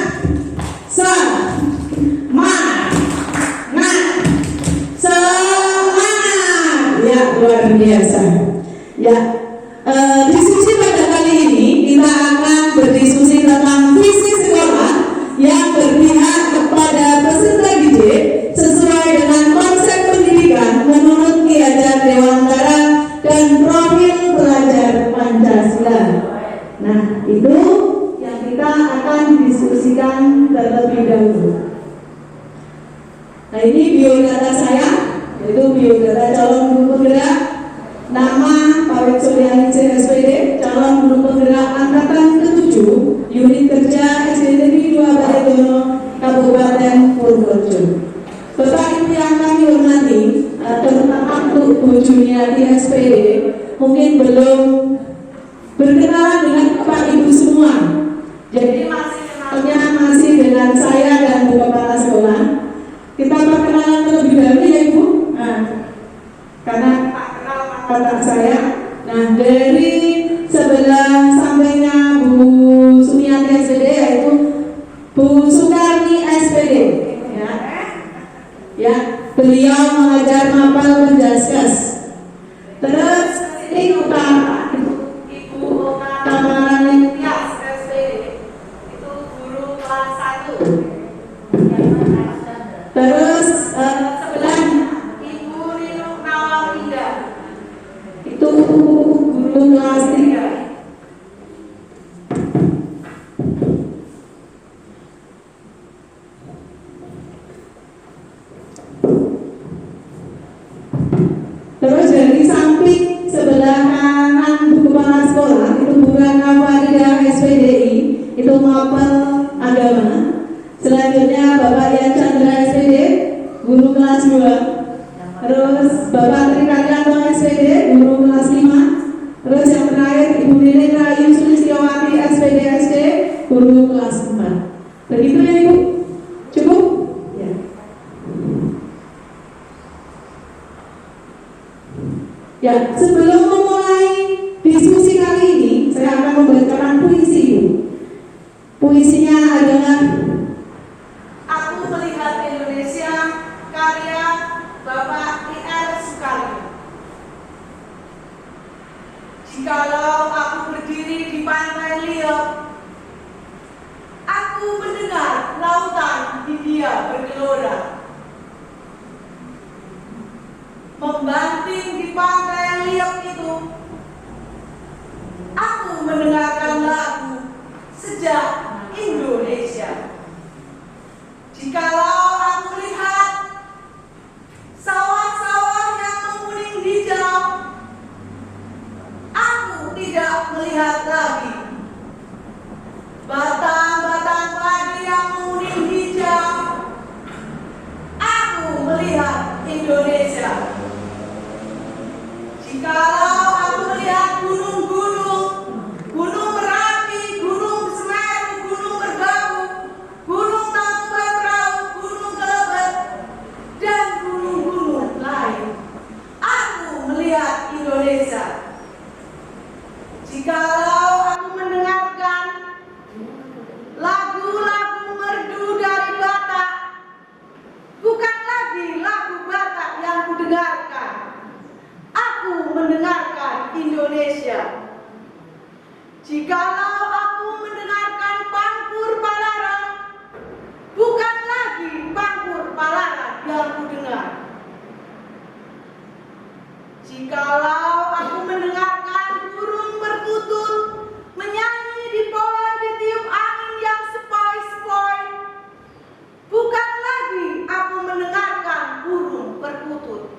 luar biasa. Ya, diskusi pada kali ini kita akan berdiskusi tentang visi sekolah yang berpihak kepada peserta didik sesuai dengan konsep pendidikan menurut Ki Hajar Dewantara dan profil pelajar Pancasila. Nah, itu yang kita akan diskusikan terlebih dahulu. Nah, ini biodata saya, yaitu biodata calon guru penggerak. Nama Pak Suryani CSPD, calon guru penggerak angkatan ke-7, unit kerja SD Negeri 2 Baletono, Kabupaten Purworejo. Bapak Ibu yang kami hormati, terutama untuk Bu Juniati SPD, mungkin belum berkenalan dengan Bapak Ibu semua. Jadi masih dengan saya dan Bu Kepala Sekolah. Kita perkenalan terlebih dahulu ya Ibu. Nah, karena kata saya, nah dari sebelah sampingnya Bu Sumiati SPD yaitu Bu Sukarni SPD, ya beliau mengajar mapel penjaskes. Terus ini Ibu Tamarani SPD, itu guru kelas 1. Terus sebelah Ibu Rino Nawalida, itu guru kelas 3. Terus dari samping sebelah kanan Bu Kepala Sekolah itu Bu Rana Farida SPDI, itu mapel agama. Selanjutnya Bapak Yan Chandra SPD, guru kelas 2. Terus Bapak Trikaryanto SPD, guru kelas 5. Terus yang terakhir Ibu Neneng Rayu Sulistiawati SPD SD, guru kelas 4. Begitu ya Ibu? Cukup? Ya. Ya, sebelum memulai diskusi kali ini, saya akan membacakan puisi Ibu. Puisinya adalah Aku Melihat Indonesia, karya Bapak I.R. Soekarno. Jikalau aku berdiri di pantai liat, aku mendengar lautan Hindia bergelora. Membanting di pantai liat itu, aku mendengarkan lagu sejak Indonesia. Jikalau aku lihat sawah-sawah yang menguning hijau, aku tidak melihat lagi batang-batang padi yang menguning hijau. Aku melihat Indonesia. Jikalau aku melihat gunung-gunung, Gunung Merapi, Gunung Semeru, Gunung Merbabu, Gunung Tangkuban Perahu, Gunung Kelebet, dan gunung-gunung lain, aku melihat Indonesia. Jikalau aku mendengarkan lagu-lagu merdu dari Batak, bukan lagi lagu Batak yang kudengarkan, aku mendengarkan Indonesia. Jikalau aku mendengarkan Pangkur Palaran, bukan lagi Pangkur Palaran yang kudengar. Jikalau aku mendengarkan burung perkutut menyanyi di pohon ditiup angin yang sepoi-sepoi, bukan lagi aku mendengarkan burung perkutut.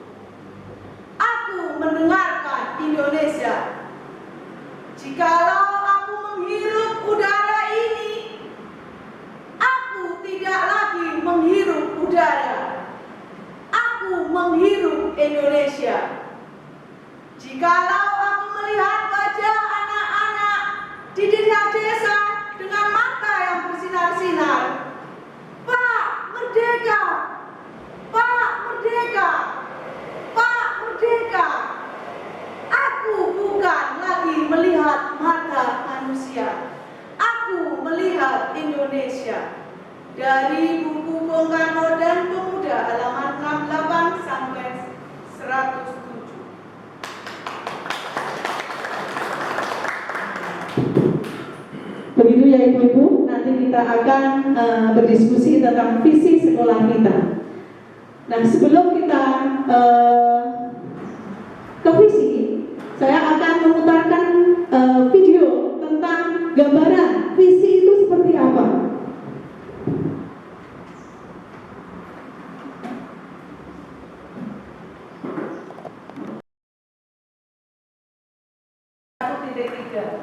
Aku mendengarkan Indonesia. Jikalau aku menghirup udara ini, aku tidak lagi menghirup udara. Aku menghirup Indonesia. Jikalau aku melihat wajah anak-anak di desa-desa dengan mata yang bersinar-sinar, Pak Merdeka, Pak Merdeka, Pak Merdeka, aku bukan lagi melihat mata manusia. Aku melihat Indonesia. Dari buku Bung Karno dan Pemuda halaman 68 sampai 107. Begitu ya Ibu-Ibu, nanti kita akan berdiskusi tentang visi sekolah kita. Nah, sebelum kita ke visi, saya akan memutarkan video tentang 5.3.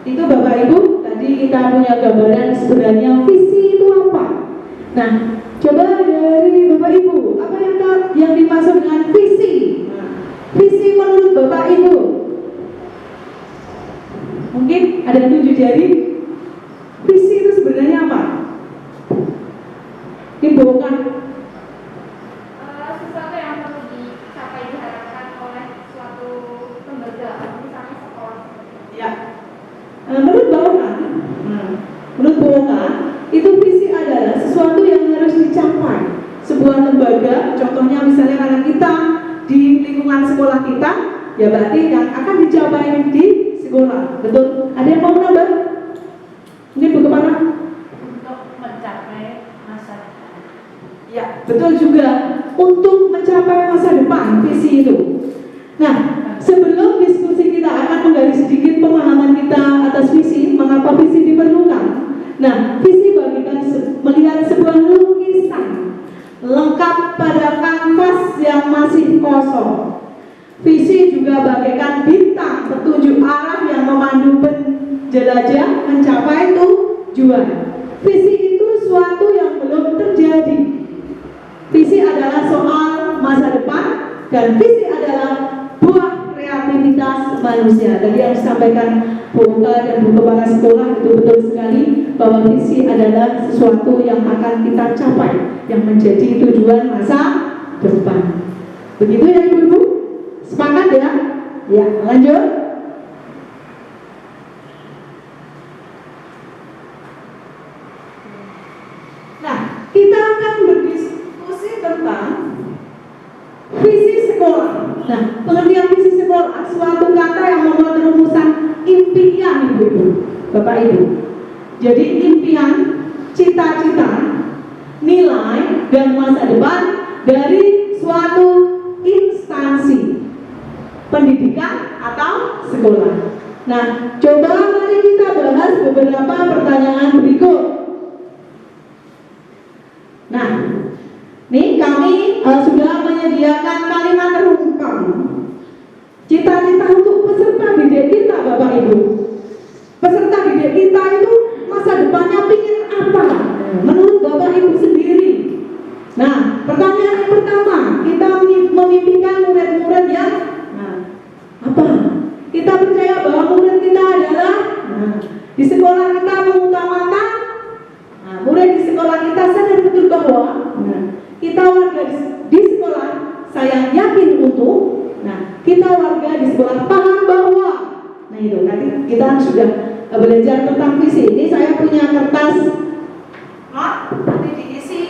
Itu Bapak Ibu, tadi kita punya gambaran sebenarnya visi itu apa. Nah, coba dari Bapak Ibu, apa yang dimaksud dengan visi? Visi menurut Bapak Ibu, mungkin ada yang tunjuk jari. Visi itu sebenarnya apa? Dibawakan sesuatu yang perlu dicapai diharapkan oleh suatu lembaga, misalnya sekolah. ya. Menurut Bawakan, itu visi adalah sesuatu yang harus dicapai. Sebuah lembaga, contohnya misalnya karena kita di lingkungan sekolah kita, ya berarti yang akan dicapai di sekolah. Betul? Ada yang mau menambah? Mungkin Bu Kepala? Untuk mencapai masyarakat. Ya, betul juga. untuk mencapai masa depan, visi itu. Nah, sebelum diskusi kita akan menggali sedikit pemahaman kita atas visi, mengapa visi diperlukan. Nah, visi bagikan melihat sebuah lukisan lengkap pada kanvas yang masih kosong. Visi juga bagaikan bintang petunjuk arah yang memandu penjelajah mencapai tujuan. Visi itu suatu yang belum terjadi. Visi adalah soal masa depan dan visi adalah buah kreativitas manusia. Tadi yang disampaikan Bu Oka dan Bu Kepala Sekolah itu betul sekali, bahwa visi adalah sesuatu yang akan kita capai, yang menjadi tujuan masa depan. Begitu ya Ibu-ibu? Sepakat ya? Ya, lanjut. Nah, kita akan berdiskusi tentang visi sekolah. Nah, pengertian visi sekolah suatu kata yang membuat rumusan impian Ibu-ibu, Bapak Ibu. Jadi impian, cita-cita, nilai dan masa depan dari suatu instansi pendidikan atau sekolah. Nah, coba mari kita bahas beberapa pertanyaan berikut. Nah, nih kami sudah menyediakan kalimat rumpang cita-cita untuk peserta didik kita, Bapak Ibu. Peserta didik kita itu masa depannya pingin apa? Menurut Bapak Ibu sendiri. Nah, pertanyaan yang pertama, kita memimpikan murid-murid yang apa? Kita percaya bahwa murid kita adalah di sekolah kita mengutamakan murid di sekolah kita sadar betul bahwa kita warga di sekolah saya yakin untuk kita warga di sekolah paham bahwa itu nanti kita sudah belajar tentang visi. Ini saya punya kertas nanti diisi.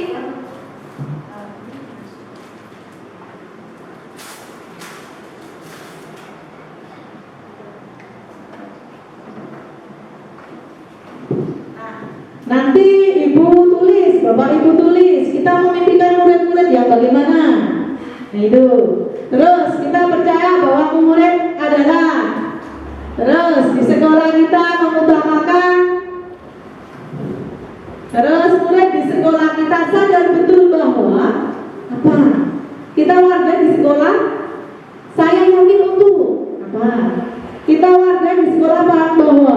Nanti Ibu tulis, Bapak Ibu tulis, kita memimpikan murid-murid yang bagaimana. Nah itu. Terus kita percaya bahwa murid adalah. Terus di sekolah kita mengutamakan. Terus murid di sekolah kita sadar betul bahwa apa? Kita warga di sekolah saya yakin untuk apa? Kita warga di sekolah paham bahwa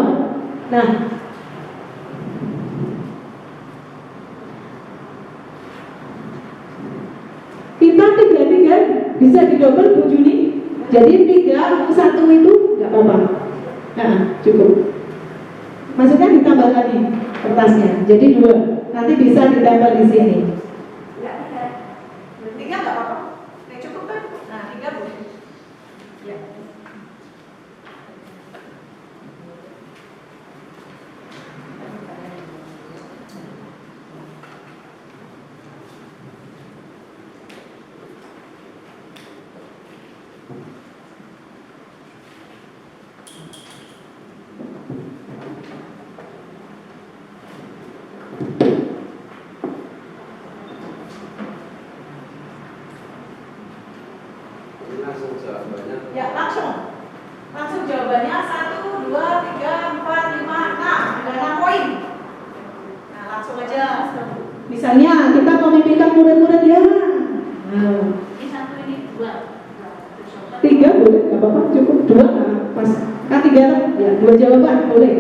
kita tiga bisa didobel Bu Juni. Jadi 3 1 itu nggak apa-apa. Cukup. Maksudnya ditambah lagi kertasnya. Jadi 2. Nanti bisa ditambah di sini. 3 nggak apa-apa. Cukup kan? 3 Bu. Ya. Ya, langsung jawabannya 1, 2, 3, 4, 5, 6 ada 6 poin. Nah, langsung aja. Misalnya kita memimpikan murid-murid ya. Ini 1, ini 2. 3 boleh, nggak apa-apa, cukup 2 pas. Kan 3 ya, 2 jawaban boleh.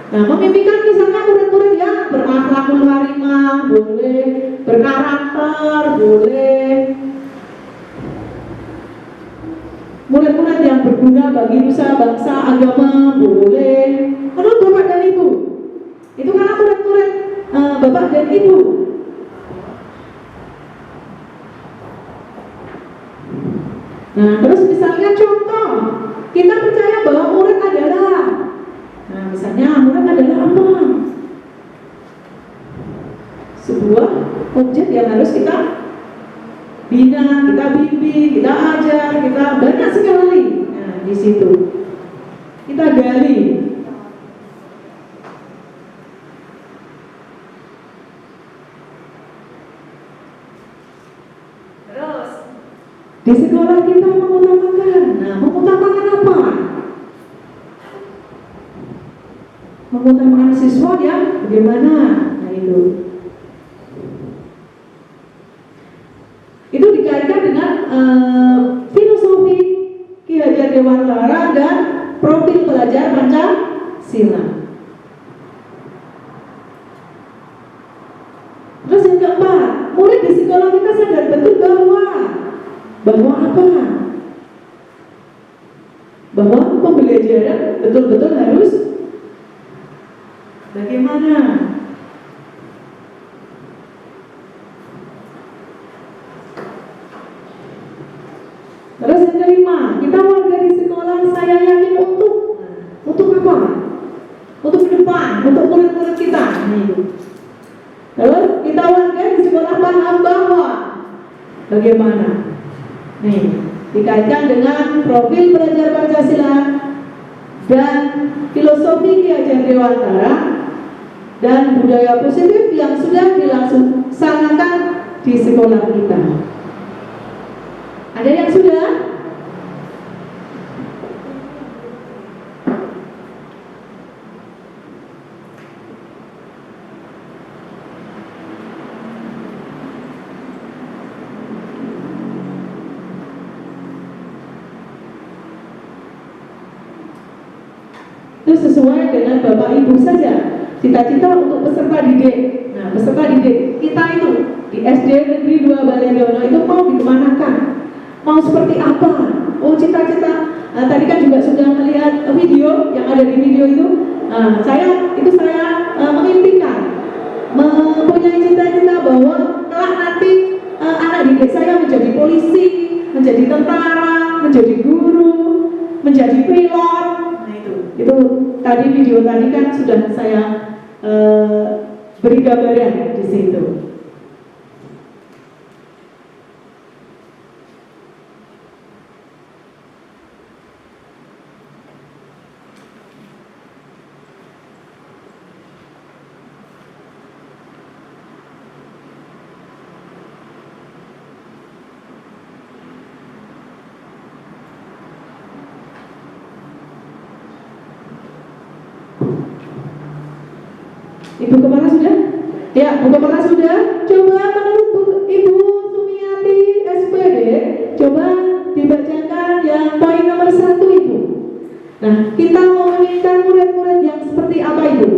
Nah, memimpikan misalnya murid-murid yang berakhlakul karimah boleh, berkarakter boleh. Murid-murid yang berguna bagi nusa, bangsa, agama boleh. Menurut Bapak dan Ibu, itu karena murid-murid Bapak dan Ibu. Nah, terus misalnya contoh, kita percaya bahwa murid adalah, misalnya murid adalah apa? Sebuah objek yang harus kita bina, kita bimbing, kita ajar, kita banyak sekali. Nah, di situ kita gali. Terus mengutamakan siswa yang bagaimana? Nah itu dikaitkan dengan filosofi Ki Hajar Dewantara dan profil pelajar Pancasila. Terus yang keempat, murid di sekolah kita sadar betul bahwa apa? Bahwa pembelajaran betul-betul harus bagaimana? Terus yang kelima, kita warga di sekolah saya yakin untuk apa? Untuk ke depan, untuk murid-murid kita. Terus kita warga di sekolah paham bahwa bagaimana? Dikaitkan dengan profil pelajar Pancasila dan filosofi Ki Hajar Dewantara dan budaya positif yang sudah dilaksanakan di sekolah kita. Ada yang sudah? Itu sesuai dengan Bapak Ibu saja. Cita-cita untuk peserta didik. Nah, peserta didik kita itu di SD Negeri 2 Balenggono itu mau dimanakan? Mau seperti apa? Oh, cita-cita. Tadi kan juga sudah melihat video yang ada di video itu. Saya mengimpikan, mempunyai cita-cita bahwa kelak nanti anak didik saya menjadi polisi, menjadi tentara, menjadi guru, menjadi pilot. Itu tadi video tadi kan sudah saya beri gambaran di situ. Ibu kepala sudah? Ya, Bu kepala sudah. Coba menurut Ibu Sumiati SPD, coba dibacakan yang poin nomor 1 Ibu. Nah, kita mau menginginkan murid-murid yang seperti apa Ibu?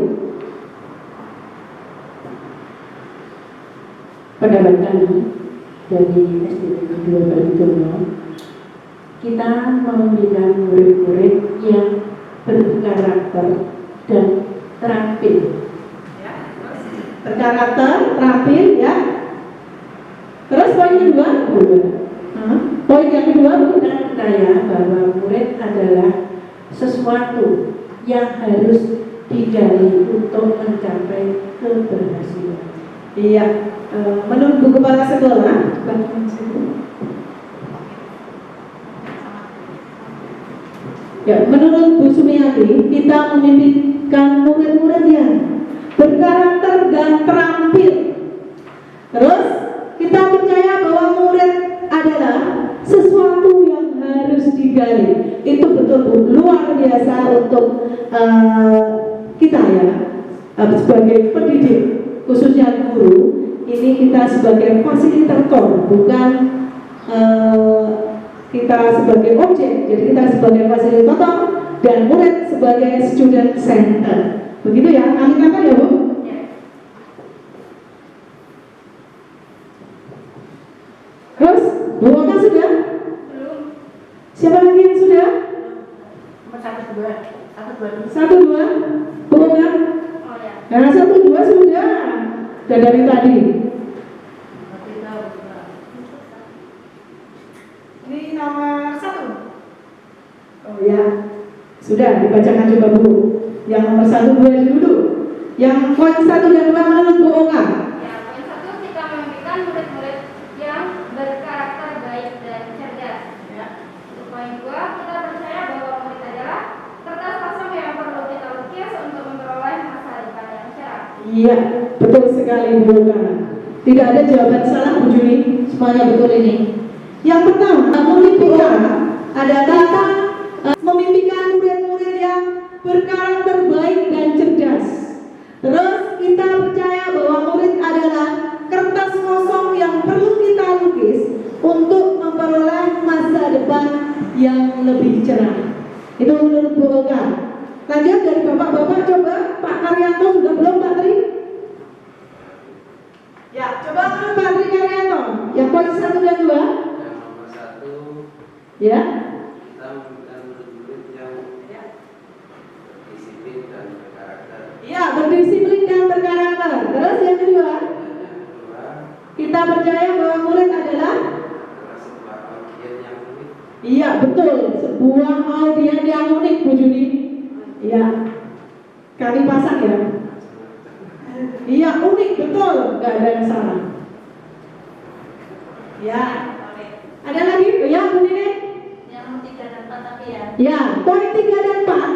Pendapat kami dari SD Negeri 2 Balenggono, kita membina murid-murid yang berkarakter dan terampil. Berkarakter, terampil, ya. Terus poin kedua? Poin yang kedua, Kita percaya bahwa murid adalah sesuatu yang harus digali untuk mencapai keberhasilan. Iya. Menurut Bu Kepala Sekolah, ya, menurut Bu Sumiati, kita memimpikan murid-murid yang berkarakter dan terampil. Terus kita percaya bahwa murid adalah sesuatu yang harus digali. Itu betul Bu, luar biasa untuk kita ya, sebagai pendidik, khususnya guru. Ini kita sebagai fasilitator, bukan kita sebagai objek. Jadi kita sebagai fasilitator dan murid sebagai student center. Begitu ya, amin apa ya Bu? Ya. Terus, Bu Oka sudah? Belum. Siapa lagi yang sudah? Nomor 1, 2. 1, 2. Bu Oka? Oh ya. Nah, 1, 2 sudah. Dan dari tadi. Ini nomor 1. Oh ya, sudah dibacakan coba Bu. Yang nomor 1, 2 dulu. Yang poin 1 dan 2 menurut Bu Oka. Ya, poin 1 kita memimpikan murid-murid yang berkarakter baik dan cerdas. Ya. Untuk poin 2, kita percaya bahwa murid adalah kertas kosong yang perlu kita lukis untuk memperoleh masa depan yang cerah. Iya, betul sekali Bu Oka. Tidak ada jawaban salah Bu Juni, semuanya betul ini. Yang pertama, memimpikan adalah memimpikan murid-murid yang berkarakter baik dan cerdas. yang lebih cerah. Itu menurut Bu Olga. Lanjut dari bapak-bapak, coba Pak Karyanto sudah belum Pak Tri? Ya, coba dulu Pak Tri Karyanto. Yang poin 1 dan 2. Yang nomor 1, Ya. kita membutuhkan murid-murid yang disiplin dan berkarakter. Iya, berdisiplin dan berkarakter. Terus yang kedua, Dan yang kedua, kita percaya bahwa murid adalah adalah sebuah audien yang unik. iya, betul, sebuah audien yang unik Bu Juni. Iya. Kali pasang ya. Iya, unik, betul. Gak ada yang salah. Ya. Ada lagi? Ya, Bu Nini. Yang 3 dan 4 tapi ya. Ya, poin 3 dan 4.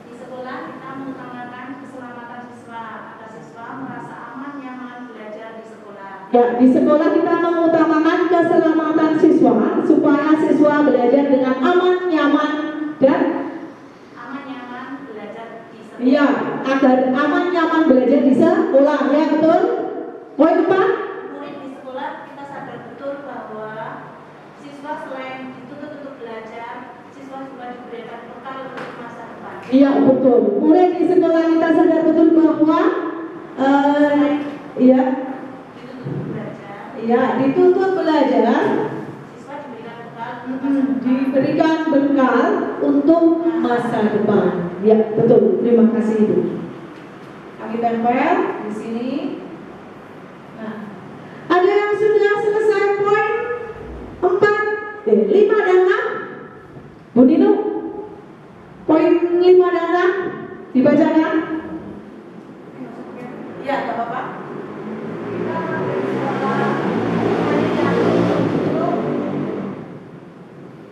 Di sekolah kita mengutamakan keselamatan siswa agar siswa merasa aman nyaman belajar di sekolah. Ya, di sekolah kita mengutamakan keselamatan siswa supaya siswa belajar dengan aman, nyaman, dan Aman nyaman belajar di sekolah. iya, agar aman, nyaman belajar di sekolah. Ya, betul. Poin 4. Murid di sekolah kita sadar betul bahwa siswa selain dituntut untuk belajar, siswa juga diberikan bekal untuk masa depan. Iya, betul. Murid di sekolah kita sadar betul bahwa iya, Dituntut untuk belajar, iya, dituntut belajar, siswa diberikan bekal untuk masa depan. diberikan bekal untuk masa depan. Ya, betul. Terima kasih Ibu. Kami tempel di sini. Nah, ada yang sudah selesai poin 5 dan 6? Bu Nino, poin 5 dan 6 dibacakan? Ya, tak apa-apa.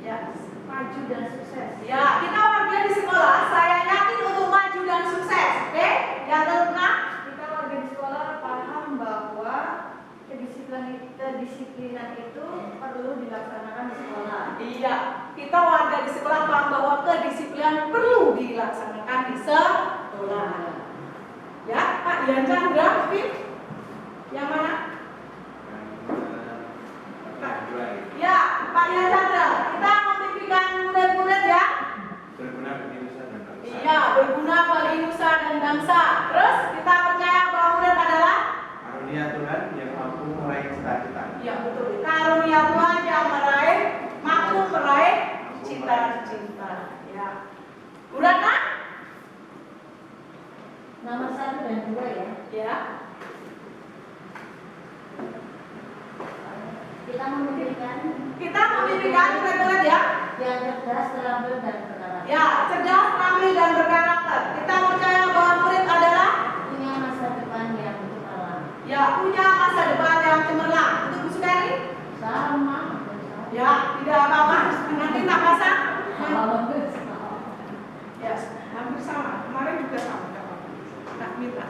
Ya, Maju dan sukses. ya, kita warga di sekolah, saya yakin untuk maju dan sukses. Oke? Yang tengah? Kita warga di sekolah paham bahwa kedisiplinan itu perlu dilaksanakan di sekolah. Iya, kita warga di sekolah paham bahwa kedisiplinan perlu dilaksanakan di sekolah. Ya, Pak Ian Chandra, mungkin? Yang mana? Yang kedua, Ya, Pak Ian Chandra, kita memimpikan murid-murid ya. berguna bagi nusa dan bangsa. Iya, berguna bagi nusa dan bangsa. Terus kita percaya bahwa murid adalah Karunia Tuhan yang mampu meraih cita-cita. ya betul. Karunia Tuhan yang mampu meraih cita-cita. Ya. Bu Ratna? Nomor 1 dan 2 ya. Ya. Kita memimpikan Kita memimpikan murid-murid ya. yang cerdas, terampil dan berkarakter. Ya, cerdas, terampil dan berkarakter. Kita percaya bahwa murid adalah Punya masa depan yang cemerlang. ya punya masa depan yang cemerlang. Untuk Bu Sukari? Sama. Ya, tidak apa-apa. Nanti tak pasang. Ya, hampir sama. Kemarin juga sama. Tidak apa-apa. Tak minta.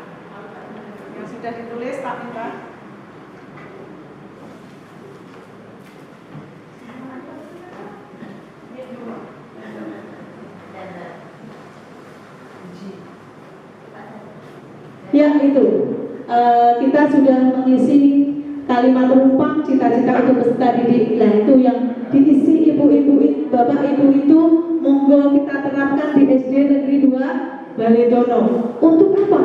Yang sudah ditulis tak minta. Ya itu, kita sudah mengisi kalimat rumpang cita-cita untuk peserta didik. Nah itu yang diisi ibu-ibu, bapak-ibu itu monggo kita terapkan di SD Negeri 2 Baledono. Untuk apa?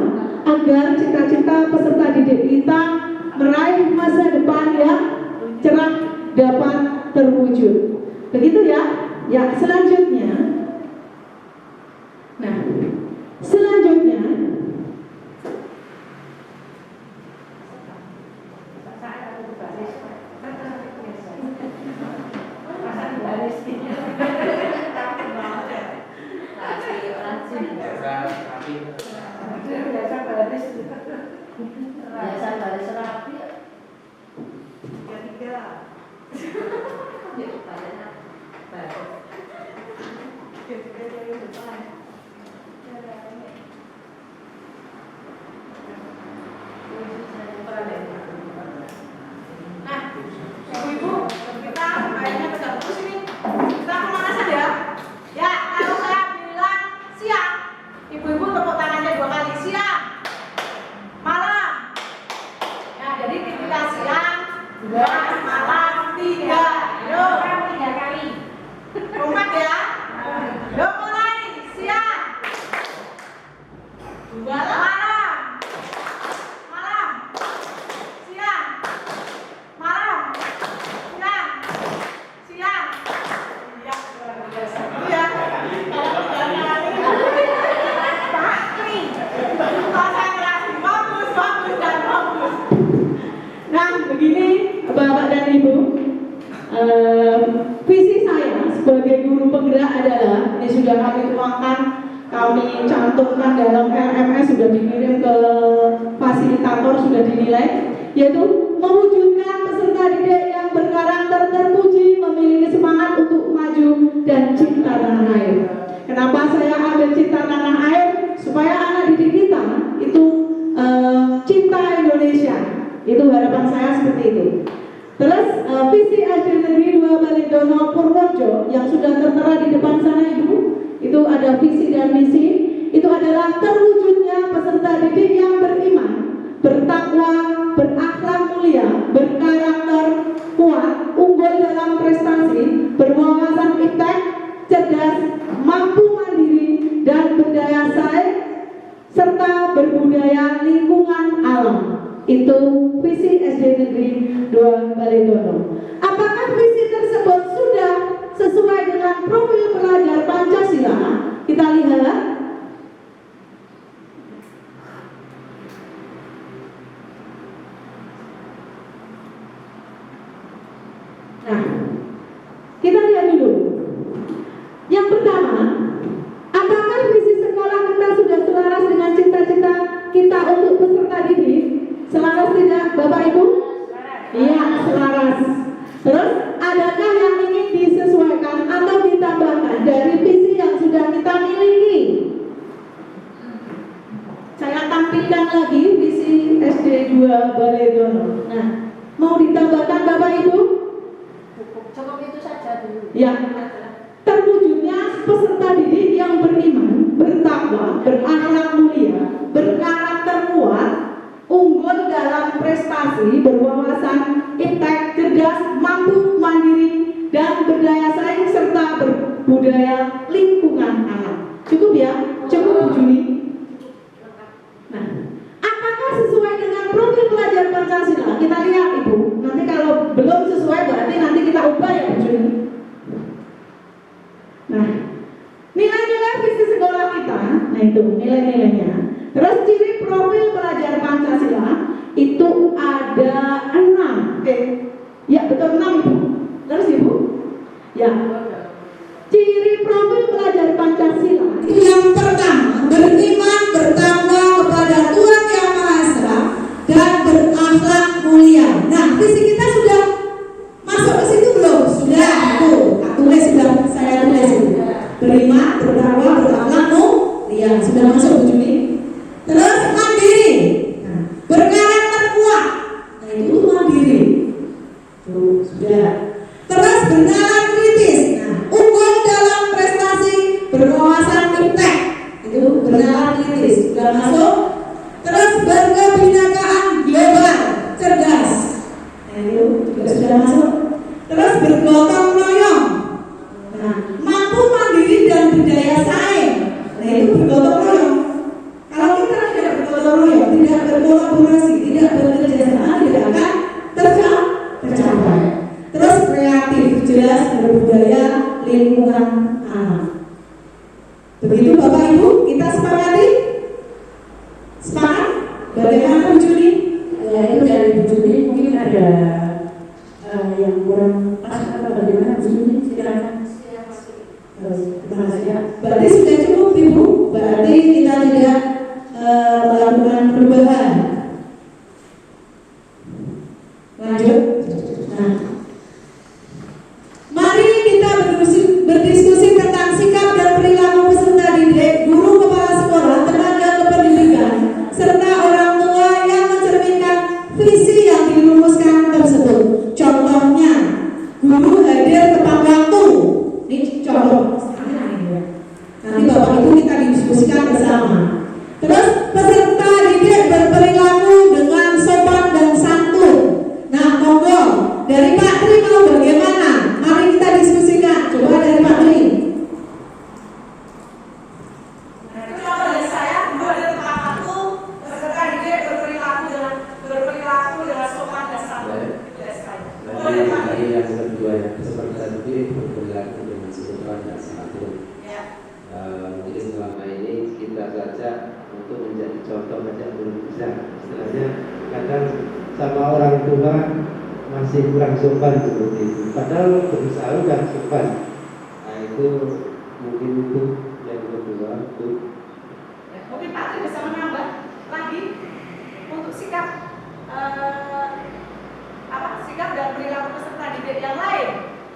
Agar cita-cita peserta didik kita meraih masa depan yang cerah dapat terwujud. Begitu ya? Ya selanjutnya. Nah, selanjutnya Biasa baris rapi. Nah, ibu-ibu, kita kayaknya tegak terus ini. Kita kemana saja? Ya, kalau saya bilang siang, ibu-ibu tepuk tangannya 2 kali. Siang, malam. Ya, jadi kita siang, 2 malam, 3. Yuk, 3 kali. guru penggerak adalah, ini sudah kami tuangkan, kami cantumkan dalam LMS, sudah dikirim ke fasilitator, sudah dinilai, yaitu mewujudkan peserta didik yang berkarakter terpuji, memiliki semangat untuk maju dan cinta tanah air. Kenapa saya ambil cinta tanah air? Supaya anak didik kita itu cinta Indonesia. Itu harapan saya seperti itu. Terus visi SD Negeri 2 Balidono Purworejo yang sudah tertera di depan sana Ibu, itu ada visi dan misi. Itu adalah terwujudnya peserta didik yang beriman, bertakwa, berakhlak mulia, berkarakter kuat, unggul dalam prestasi, berwawasan iptek, cerdas, mampu mandiri, dan berdaya saing, serta berbudaya lingkungan alam. Itu visi SD Negeri 2 Balidono. Apakah visi tersebut sudah sesuai dengan profil pelajar Pancasila? Kita lihat. Nah, kita lihat dulu. Yang pertama, apakah visi sekolah kita sudah selaras dengan cita-cita kita untuk peserta didik? Selaras tidak, Bapak Ibu? Iya, selaras. Terus, adakah yang ingin disesuaikan atau ditambahkan dari visi yang sudah kita miliki? Saya tampilkan lagi visi SD 2 Balidono. Nah, mau ditambahkan Bapak Ibu? Cukup itu saja dulu. Ya. Terwujudnya peserta didik yang beriman, bertakwa, berakhlak mulia, berkarakter kuat, unggul dalam prestasi, berwawasan iptek, cerdas, mampu mandiri, dan berdaya saing serta berbudaya lingkungan alam. Cukup ya? Cukup Bu Juni? Nah, apakah sesuai dengan profil pelajar Pancasila? Kita lihat Ibu. Nanti kalau belum sesuai berarti nanti kita ubah ya Bu Juni. Nah, nilai-nilai visi sekolah kita, nah itu nilai-nilainya. Terus ciri profil pelajar Pancasila itu ada 6. Ya betul 6 Ibu. Terus Ibu? Ya. Ciri profil pelajar Pancasila itu yang pertama, beriman, bertakwa kepada Tuhan Yang Maha Esa dan berakhlak mulia. Nah, visi kita sudah masuk ke situ belum? Sudah. Tuh, tulis sudah saya tulis. Beriman, bertakwa, berakhlak mulia. Sudah masuk Bu Juni. Terus mandiri, nah, berkarakter kuat. Nah itu mandiri. Tuh, sudah. Terus bernalar kritis. Nah, unggul dalam prestasi, berwawasan iptek. Itu bernalar kritis. Sudah masuk. Terus berkebinekaan global, cerdas. Nah itu juga sudah masuk. Terus bergotong royong. Nah, mampu mandiri dan berdaya saing. Nah itu bergotong royong. Kalau kita tidak bergotong royong, tidak berkolaborasi, tidak bekerja sama, tidak akan tercapai. Terus kreatif, jelas, berbudaya, lingkungan alam. Begitu Bapak Ibu, kita sepakati? Sepakat? Bagaimana Bu Juni? Ya itu dari Bu Juni mungkin ada yang kurang pas atau bagaimana Bu Juni? Silakan. Terima kasih ya. Berarti sudah cukup Ibu. Berarti kita tidak melakukan perubahan. Lanjut. Nah, mari kita berdiskusi tentang sikap dan perilaku peserta didik, guru kepala sekolah, tenaga kependidikan, serta orang tua yang mencerminkan visi yang dirumuskan tersebut. Contohnya, guru hadir tepat waktu. Ini contoh. Nanti Bapak Ibu kita diskusikan bersama. Terus peserta didik berperilaku dengan sopan dan santun. Nah, monggo dari Pak Tri mau bagaimana? Mari kita diskusikan. Coba dari Pak Tri. Kalau dari saya, dari tepat waktu, peserta didik berperilaku dengan sopan dan santun. Lalu yang kedua ya, peserta didik berperilaku dengan sopan dan santun. Mungkin selama ini kita saja untuk menjadi contoh saja belum bisa. Istilahnya kadang sama orang tua masih kurang sopan seperti itu. Padahal berusaha sudah sopan. Nah itu itu mungkin itu yang kedua itu. Mungkin Pak Tri bisa menambah lagi untuk sikap sikap dan perilaku peserta didik yang lain.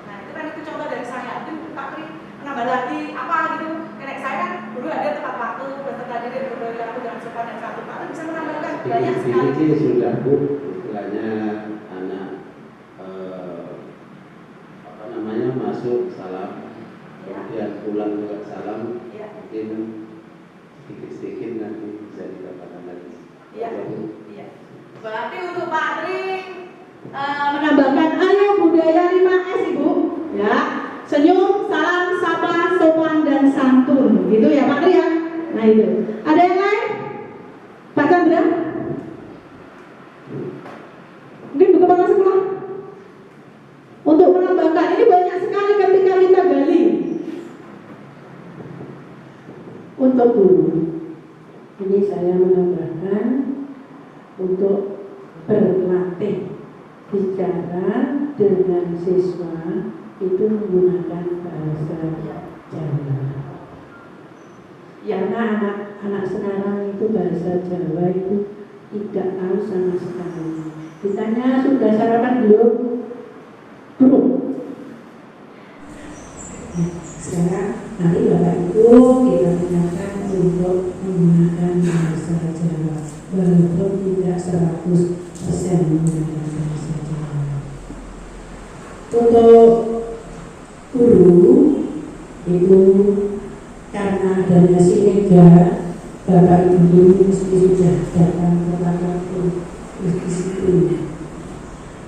Nah itu kan itu contoh dari saya. Mungkin Pak Tri menambah lagi apa gitu. Nenek saya kan dulu ada tepat waktu peserta didik berperilaku dengan sopan dan santun. Pak Tri bisa menambahkan banyak sekali. Ini sudah Bu, istilahnya anak masuk salam, kemudian pulang juga salam, mungkin sedikit-sedikit nanti bisa dikatakan lagi. Iya. Berarti untuk Pak Tri menambahkan ayo budaya 5S Ibu, ya, senyum, salam, sapa, sopan dan santun, gitu ya Pak Tri ya. Nah itu. Ada yang lain? Pak Chandra? Mungkin Bu Kepala Sekolah? Untuk menambahkan, ini banyak sekali ketika kita gali. Untuk guru, ini saya menambahkan untuk berlatih bicara dengan siswa itu menggunakan bahasa Jawa. Karena anak-anak sekarang itu bahasa Jawa itu tidak tahu sama sekali. Ditanya sudah sarapan belum? Belum. Sekarang nanti Bapak Ibu kita gunakan untuk menggunakan bahasa Jawa, walaupun tidak 100% menggunakan bahasa Jawa. Untuk guru itu karena adanya sinergi, Bapak Ibu guru mesti sudah datang ke waktu disiplin.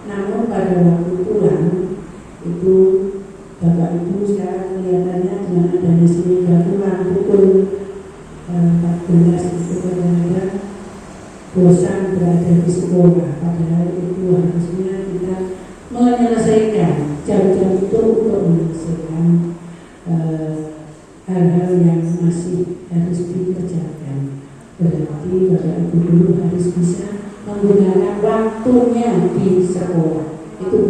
Namun pada waktu pulang itu Bapak Ibu sekarang kelihatannya dengan adanya sinergi pulang pukul 14 itu kadang-kadang bosan berada di sekolah, padahal itu harusnya kita menyelesaikan jam-jam itu untuk menyelesaikan hal-hal yang masih harus dikerjakan. Berarti Bapak Ibu dulu harus bisa menggunakan waktunya di sekolah. Itu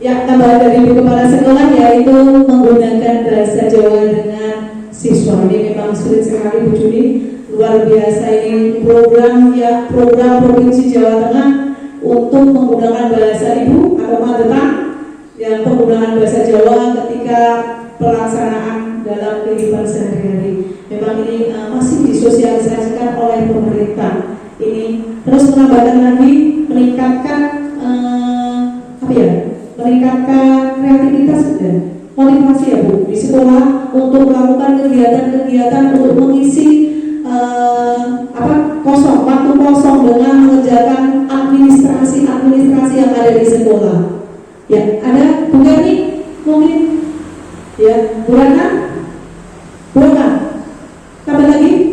ya, tambahan dari Ibu Kepala Sekolah yaitu menggunakan bahasa Jawa dengan siswa. Ini memang sulit sekali Bu Juni, luar biasa ini program Provinsi Jawa Tengah untuk menggunakan bahasa ibu atau madetang yang penggunaan bahasa Jawa ketika pelaksanaan dalam kehidupan sehari-hari. Memang ini masih disosialisasikan oleh pemerintah. Ini terus menambahkan lagi meningkatkan meningkatkan kreativitas dan motivasi ya Bu di sekolah untuk melakukan kegiatan-kegiatan untuk mengisi waktu kosong dengan mengerjakan administrasi yang ada di sekolah. Ya, ada Bu Gani mungkin ya, Bu Rana, tambah lagi?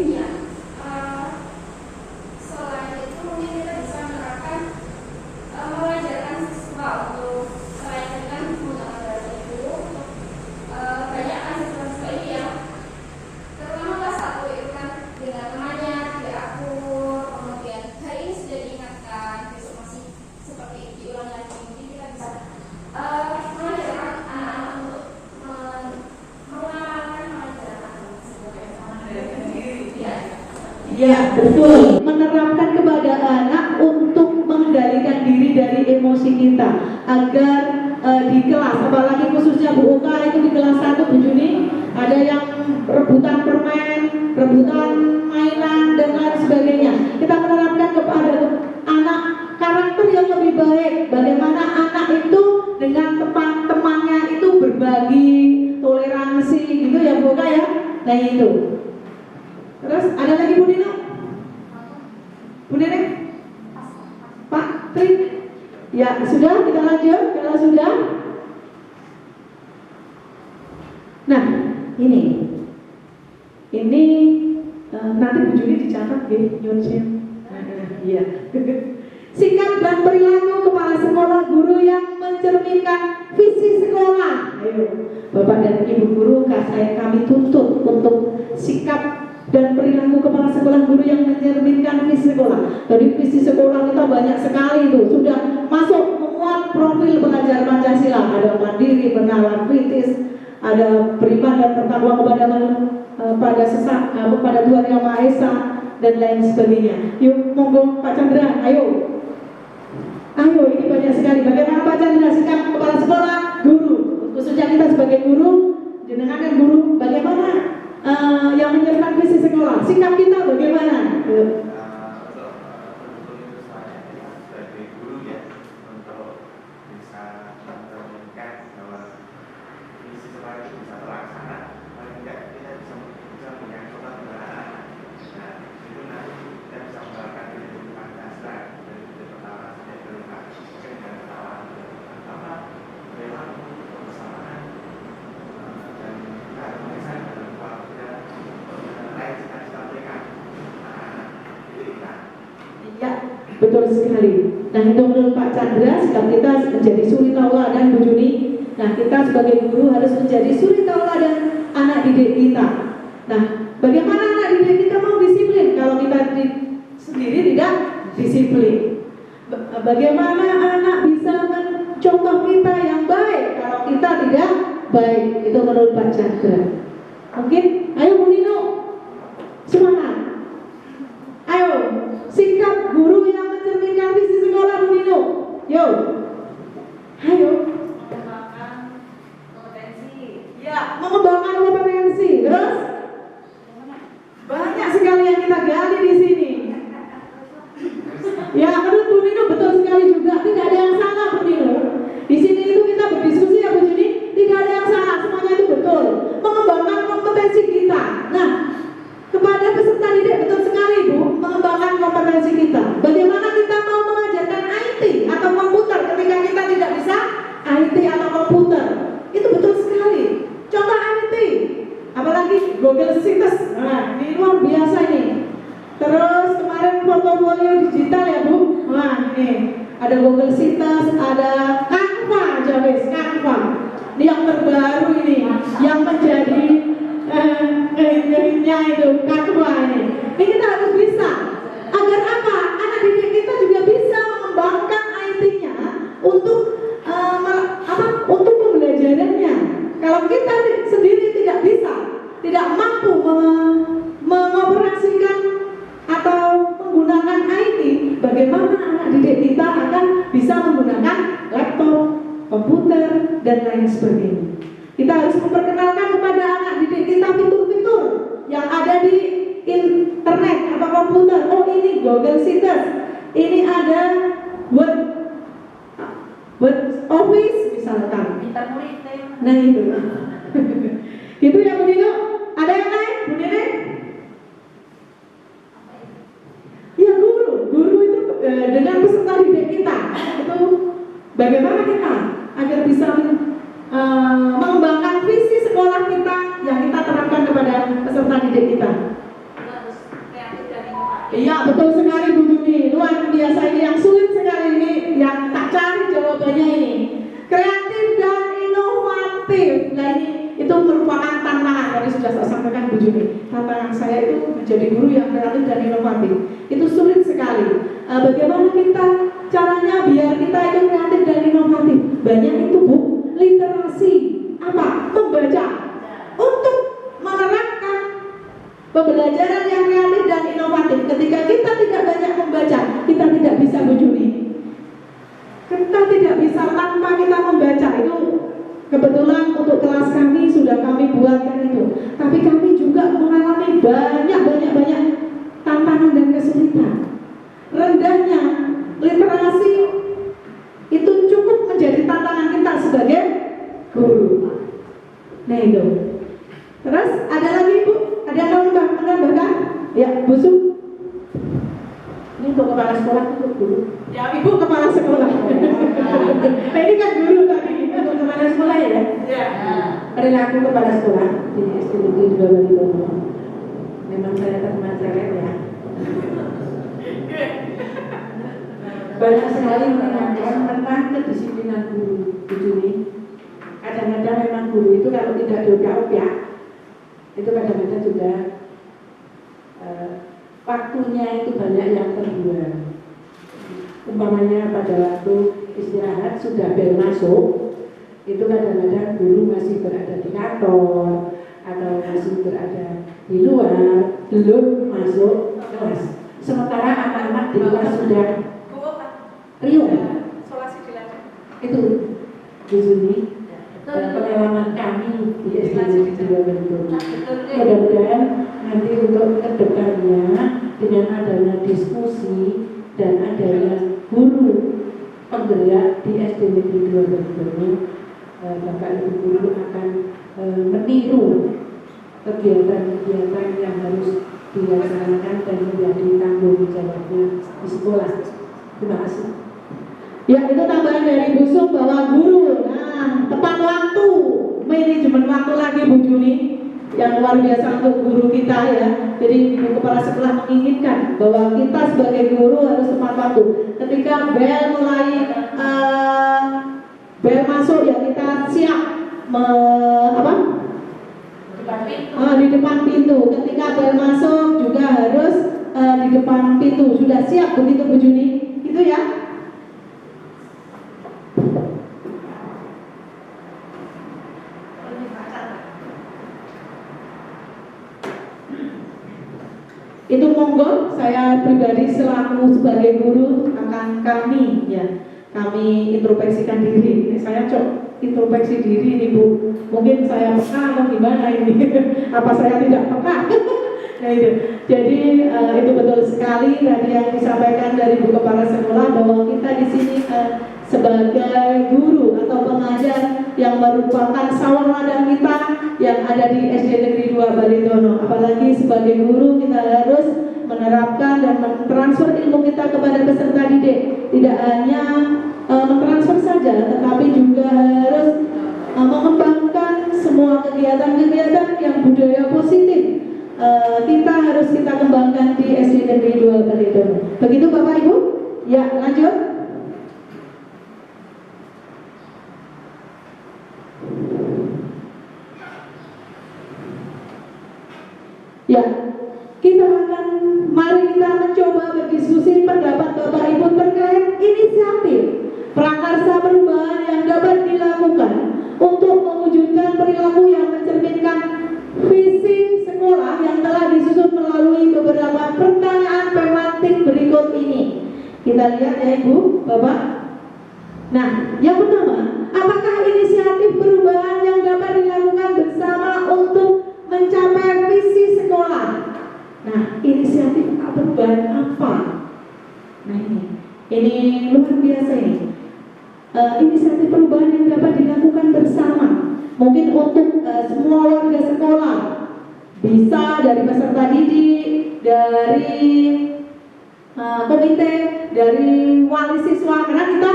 Ya, betul. Menerapkan kepada anak untuk mengendalikan diri dari emosi kita agar di kelas, apalagi khususnya Bu Oka itu di kelas 1 Bu Juni, ada yang rebutan permen, rebutan mainan dan lain sebagainya. Kita menerapkan kepada anak karakter yang lebih baik. Bagaimana anak itu dengan teman-temannya itu berbagi, toleransi gitu ya Bu Oka ya. Nah itu. Terus ada lagi Bu Nino? Bu Neneng? Pak Tri? Ya sudah, kita lanjut. Kalau sudah, nah ini nanti Bu Juni dicatat ya, Yunsin. Iya. Sikap dan perilaku kepala sekolah guru yang mencerminkan visi sekolah. Ayo, Bapak dan Ibu guru, kami tuntut untuk sikap dan perilaku kepala sekolah guru yang mencerminkan visi sekolah. Dari visi sekolah kita banyak sekali itu sudah masuk memuat profil belajar Pancasila, ada mandiri, bernalar kritis, ada beriman dan bertakwa pada pada Tuhan Yang Maha Esa dan lain sebagainya. Yuk, monggo Pak Chandra, ayo. Ayo, ini banyak sekali. Bagaimana Pak Chandra sikap kepala sekolah, guru, khususnya kita sebagai guru, jenengan kan guru, bagaimana yang menyiapkan visi sekolah, sikap kita bagaimana? Ayo. Betul sekali. Nah, itu menurut Pak Chandra, sikap kita menjadi suri tauladan Bu Juni. Nah, kita sebagai guru harus menjadi suri tauladan anak didik kita. Nah, bagaimana anak didik kita mau disiplin kalau kita sendiri tidak disiplin? Bagaimana anak bisa mencontoh kita yang baik kalau kita tidak baik? Itu menurut Pak Chandra. Mungkin, ayo Bu Nino, semangat. Ayo, sikap guru yang mencerminkan visi sekolah Bu Nino. Yo, ayo. Mengembangkan kompetensi. Ya, mengembangkan kompetensi. Terus banyak sekali yang kita gali di sini. Ya, menurut Bu Nino betul sekali juga. Tidak ada yang salah Bu Nino. Di sini itu kita berdiskusi ya Bu Juni. Tidak ada yang salah, semuanya itu betul. Mengembangkan kompetensi kita. Nah, kepada peserta didik betul sekali Bu, mengembangkan kompetensi kita. Bagaimana kita mau mengajarkan IT atau komputer ketika kita tidak bisa IT atau komputer? Itu betul sekali. Contoh IT, apalagi Google Sheets. Nah, ini luar biasa ini. Terus kemarin portofolio digital ya Bu. Nah, ini ada Google Sheets, ada Canva, Canva. Ini yang terbaru ini, yang menjadi hitnya itu Canva ini. Ini kita harus bisa. Agar apa? Anak didik kita juga bisa mengembangkan IT-nya untuk untuk pembelajarannya. Kalau kita sendiri tidak bisa, tidak mampu mengoperasikan atau menggunakan IT, bagaimana anak didik kita akan bisa menggunakan laptop, komputer, dan lain sebagainya. Kita harus memperkenalkan kepada anak didik kita fitur-fitur yang ada di internet atau komputer. Oh, ini Google Sheets, ini ada Word Office misalkan. Nah itu. Itu ya Bu Nino. Ada yang lain Bu Nene? Ya guru itu dengan peserta didik kita itu bagaimana kita agar bisa mengembangkan visi sekolah kita yang kita terapkan kepada peserta didik kita. Iya betul sekali Bu Juni, luar biasa ini yang sulit sekali ini, yang tak cari jawabannya ini. Kreatif dan inovatif. Nah ini itu merupakan tantangan tadi sudah saya sampaikan Bu Juni. Tantangan saya itu menjadi guru yang kreatif dan inovatif. Itu sulit sekali. Bagaimana kita caranya biar kita itu kreatif dan inovatif? Banyak itu Bu. Literasi apa? Membaca untuk menerapkan pembelajaran yang kreatif dan inovatif. Ketika kita tidak banyak membaca, kita tidak bisa Bu Juni. Kita tidak bisa tanpa kita membaca. Itu kebetulan untuk kelas kami sudah kami buatkan itu. Tapi kami juga mengalami banyak tantangan dan kesulitan. Rendahnya literasi itu cukup menjadi tantangan kita sebagai guru. Nah itu. Terus ada lagi Bu? Ada yang mau menambahkan? Ya, Bu Su. Ini untuk kepala sekolah, untuk guru. Ya, Ibu kepala sekolah. Nah ini kan guru tadi. Untuk kepala sekolah ya? Ya. Perilaku kepala sekolah di SD Negeri 2 Balidono. Memang saya terima cerewet ya. Banyak sekali menanyakan tentang kedisiplinan guru di sini. Kadang-kadang memang guru itu kalau tidak diudah ya, itu kadang-kadang juga waktunya itu banyak yang terbuang. Umpamanya pada waktu istirahat sudah bel masuk, Itu kadang-kadang guru masih berada di kantor atau masih berada di luar, belum masuk kelas. Sementara anak-anak di kelas sudah riuh. Itu di sini pengalaman kami di SD Negeri 2 Belitung. Mudah-mudahan nanti untuk kedepannya dengan adanya diskusi dan adanya guru penggerak di SD Negeri 2 Belitung, Bapak Ibu guru akan meniru kegiatan-kegiatan yang harus dilaksanakan dan menjadi tanggung jawabnya di sekolah. Terima kasih. Ya, itu tambahan dari Bu Sum bahwa guru, nah tepat waktu, manajemen waktu lagi Bu Juni, yang luar biasa untuk guru kita ya. Jadi Ibu Kepala Sekolah menginginkan bahwa kita sebagai guru harus tepat waktu. Ketika bel mulai bel masuk ya kita siap di depan pintu. Ketika bel masuk juga harus di depan pintu. Sudah siap begitu Bu Juni? Itu ya. Itu monggo saya pribadi selaku sebagai guru akan kami introspeksikan diri. Saya introspeksi diri nih Bu. Mungkin saya peka atau gimana ini? Apa saya tidak peka? Nah itu. Jadi itu betul sekali tadi yang disampaikan dari Bu Kepala Sekolah bahwa kita di sini sebagai guru atau pengajar yang merupakan sawah ladang kita yang ada di SD Negeri 2 Baritono. Apalagi sebagai guru kita harus menerapkan dan mentransfer ilmu kita kepada peserta didik. Tidak hanya mentransfer saja, tetapi juga harus mengembangkan semua kegiatan-kegiatan yang budaya positif. Kita harus kita kembangkan di SD Negeri 2 Baritono. Begitu Bapak Ibu? Ya, lanjut. Ya, mari kita mencoba berdiskusi pendapat Bapak Ibu terkait inisiatif prakarsa perubahan yang dapat dilakukan untuk mewujudkan perilaku yang mencerminkan visi sekolah yang telah disusun melalui beberapa pertanyaan tematik berikut ini. Kita lihat ya Ibu, Bapak. Nah, yang pertama, apakah inisiatif perubahan yang dapat dilakukan bersama untuk mencapai visi sekolah? Nah, inisiatif perubahan apa? Nah ini luar biasa ini. Inisiatif perubahan yang dapat dilakukan bersama, mungkin untuk semua warga sekolah, bisa dari peserta didik, dari komite, dari wali siswa, karena kita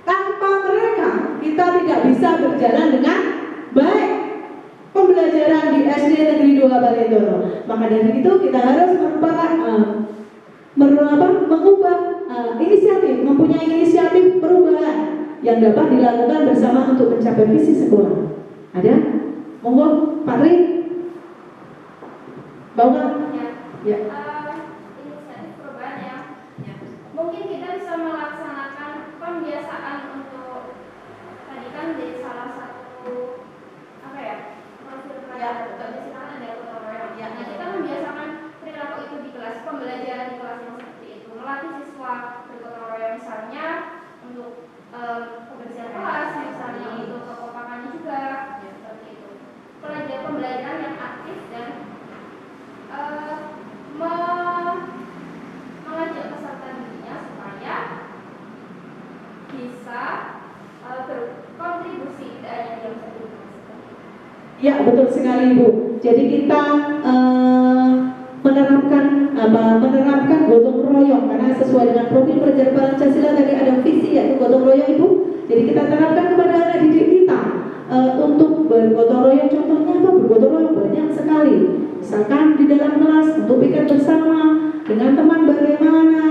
tanpa mereka kita tidak bisa berjalan dengan baik pembelajaran di SD Negeri 2 Baritono. Maka dari itu kita harus mengubah inisiatif, mempunyai inisiatif perubahan yang dapat dilakukan bersama untuk mencapai visi sekolah. Ada? Monggo, Pak Tri. Bawa? Ya. Inisiatif perubahan ya. Mungkin kita bisa melaksanakan pembiasaan untuk tadi kan jadi salah satu kita membiasakan perilaku itu di kelas, pembelajaran di kelas yang seperti itu, melatih siswa bergotong royong misalnya untuk kebersihan kelas, misalnya untuk kekompakannya juga, ya, seperti itu. Pembelajaran yang aktif dan mengajak peserta dirinya supaya bisa berkontribusi tidak hanya diam saja. Ya, betul sekali Ibu. Jadi kita menerapkan gotong royong karena sesuai dengan profil pelajar Pancasila tadi ada visi yaitu gotong royong Ibu. Jadi kita terapkan kepada anak didik kita untuk bergotong royong. Contohnya apa? Bergotong royong banyak sekali. Misalkan di dalam kelas untuk pikir bersama dengan teman bagaimana.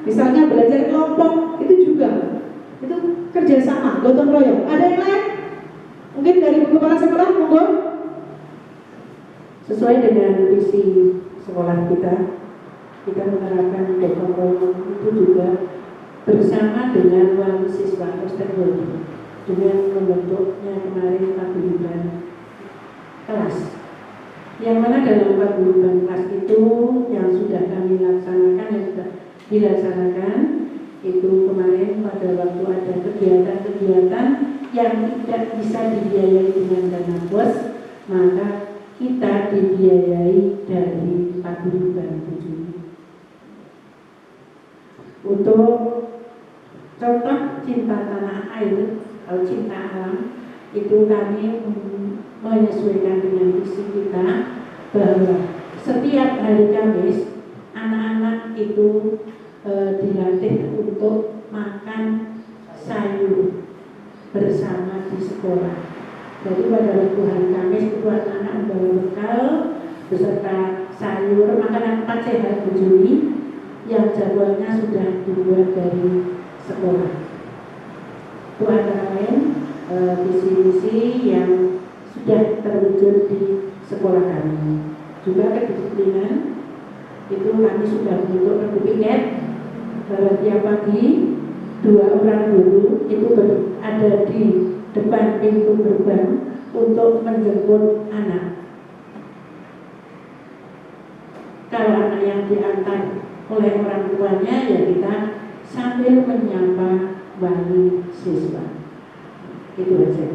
Misalnya belajar kelompok itu juga itu kerjasama gotong royong. Ada yang lain? Mungkin dari Bu Kepala Sekolah, monggo. Sesuai dengan visi sekolah kita menerapkan gotong royong itu juga bersama dengan wali siswa stakeholder. dengan membentuknya kemarin paguyuban kelas. Yang mana dalam paguyuban kelas itu yang sudah kami laksanakan, yang sudah dilaksanakan itu kemarin pada waktu ada kegiatan-kegiatan yang tidak bisa dibiayai dengan dana BOS, maka kita dibiayai dari paguyuban Bujuni. Untuk contoh cinta tanah air atau cinta alam itu kami menyesuaikan dengan visi kita bahwa setiap hari Kamis anak-anak itu dilatih untuk makan sayur bersama di sekolah. Jadi pada waktu hari Kamis itu anak-anak membawa bekal beserta sayur makanan 4 sehat Bujuni yang jadwalnya sudah dibuat dari sekolah. Itu antara lain visi-visi yang sudah terwujud di sekolah kami. Juga kedisiplinan itu kami sudah membentuk rebu piket bahwa tiap pagi 2 orang guru itu ada di depan pintu gerbang untuk menjemput anak. Kalau anak yang diantar oleh orang tuanya, ya kita sambil menyapa wali siswa. Itu aja.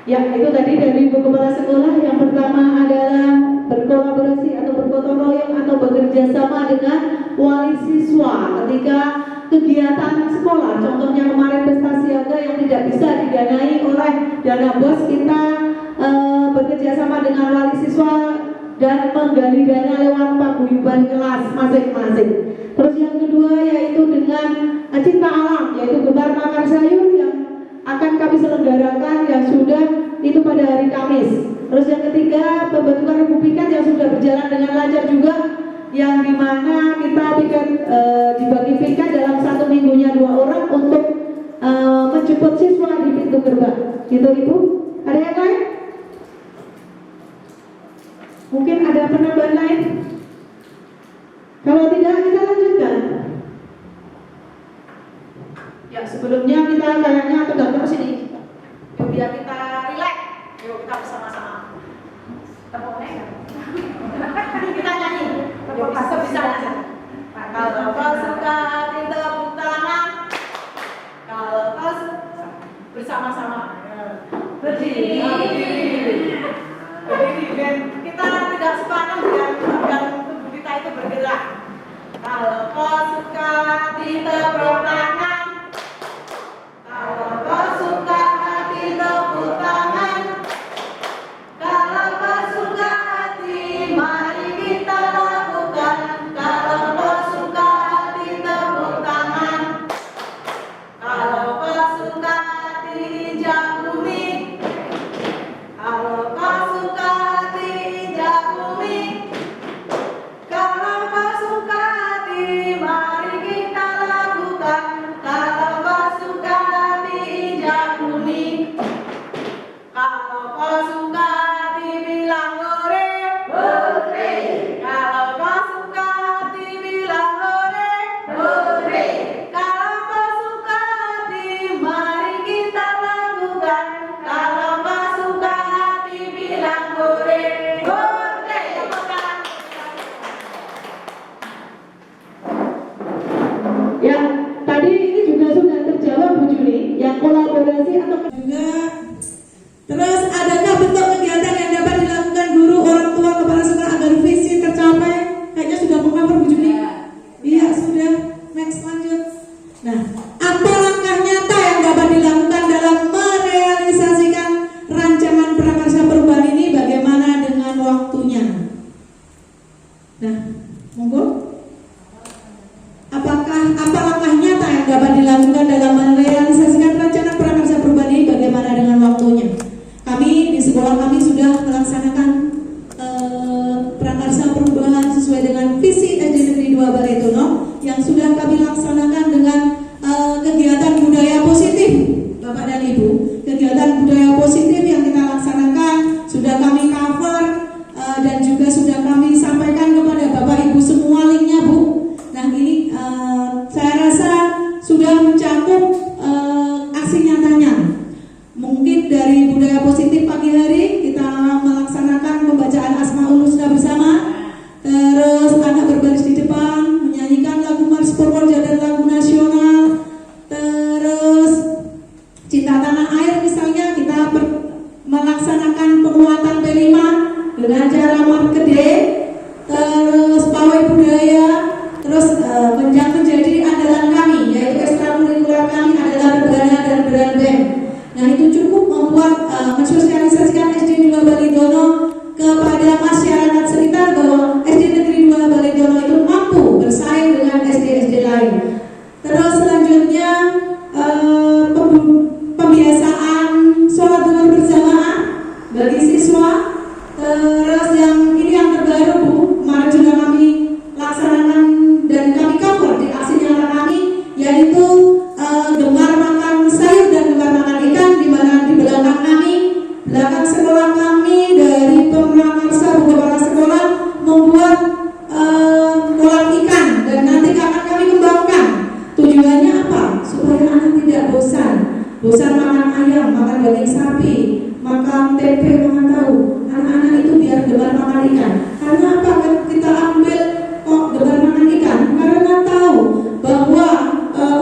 Ya, itu tadi dari Ibu Kepala Sekolah. Yang pertama adalah berkolaborasi atau bergotong royong atau bekerja sama dengan wali siswa ketika kegiatan sekolah. Contohnya kemarin pesta siaga yang tidak bisa didanai oleh dana BOS, kita bekerja sama dengan wali siswa dan menggali dana lewat paguyuban kelas masing-masing. Terus yang kedua yaitu dengan cinta alam, yaitu gembar makan sayur yang akan kami selenggarakan yang sudah itu pada hari Kamis. Terus yang ketiga pembentukan rebu piket yang sudah berjalan dengan lancar juga, yang dimana kita dibagi piket dalam 1 minggunya 2 orang untuk menjemput siswa di pintu gerbang. Gitu Ibu. Ada yang lain? Mungkin ada penambahan lain? Kalau tidak kita lanjutkan. Ya sebelumnya kita kayaknya tegak terus ini. Yuk biar kita relax. Yuk kita bersama-sama. Temunya kita nyanyi. Yuk bisa aja. Kalau kau suka tepuk tangan. Kalau kau suka bersama-sama. Berdiri. Dan kita tidak sepakat dengan tubuh kita itu bergerak. Kalau kau suka tepuk tangan. Kalau kau suka hati tepuk tangan. Kalau kau suka hati mari kita lakukan. Kalau kau suka hati tepuk tangan. Kalau kau suka hati injak bumi. Kalau kau suka hati injak bumi. Kalau kau suka hati mari kita lakukan. Kalau kau suka hati injak bumi. Kalau kau suka hati bilang hore, hore. Kalau kau suka hati bilang hore, hore. Kalau kau suka hati mari kita lakukan. Kalau kau suka hati bilang hore, hore. Ya, tadi ini juga sudah terjawab Bu Juli, yang kolaborasi atau juga. Terus adakah bentuk kegiatan yang dapat dilakukan guru, orang tua, kepala sekolah agar visi tercapai? Kayaknya sudah mengcover Bu Juli. Iya sudah. Next lanjut. Nah, apa langkah nyata yang dapat dilakukan dalam merealisasikan rancangan prakarsa perubahan ini? Bagaimana dengan waktunya? Nah, monggo. Apa langkah nyata yang dapat dilakukan dalam merealisasikan rancangan prakarsa perubahan ini? Bagaimana dengan waktunya? Kami di sekolah kami sudah melaksanakan prakarsa perubahan sesuai dengan visi SD Negeri 2 Baletono yang sudah kami laksanakan dengan kegiatan budaya positif, Bapak dan Ibu. Kegiatan budaya positif yang kita laksanakan sudah kami cover dan juga sudah kami sampaikan kepada Bapak Ibu semua linknya Bu. Nah ini saya rasa sudah mencakup aksi nyatanya. dengan cara marketing, terus pawai budaya, terus yang menjadi andalan kami yaitu ekstrakurikuler kami adalah rebana dan brandband. Nah itu cukup membuat mensosialisasikan SD 2 Balidono kepada masyarakat sekitar bahwa SD Negeri 2 Balidono itu mampu bersaing dengan SD-SD lain. Terus selanjutnya pembiasaan sholat duhur berjamaah bagi siswa. Terus yang ini yang terbaru Bu, kemarin juga kami laksanakan dan kami cover di aksi nyata kami, yaitu gemar makan sayur dan gemar makan ikan, di mana di belakang sekolah kami dari Pemrakarsa beberapa sekolah membuat kolam ikan dan nanti akan kami kembangkan. Tujuannya apa? Supaya anak tidak bosan makan ayam, makan daging sapi, makan tempe, makan tahu. Anak-anak itu biar gemar makan ikan. Karena apa? Kita ambil kok gemar makan ikan karena tahu bahwa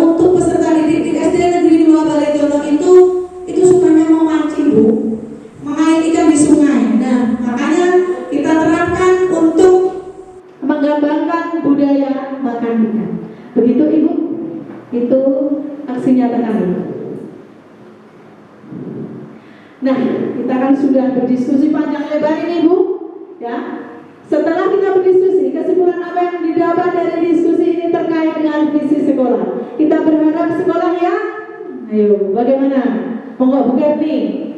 untuk peserta didik di SD Negeri 2 Balidono itu sukanya memancing Bu, mengail ikan di sungai. Nah makanya kita terapkan untuk menggambarkan budaya makan ikan. Begitu Ibu, itu aksi nyata kami. Nah, kita kan sudah berdiskusi panjang lebar ini Bu, ya. Setelah kita berdiskusi, kesimpulan apa yang didapat dari diskusi ini terkait dengan visi sekolah. Kita berharap sekolah yang, ayo, bagaimana? Monggo Bu Gerni.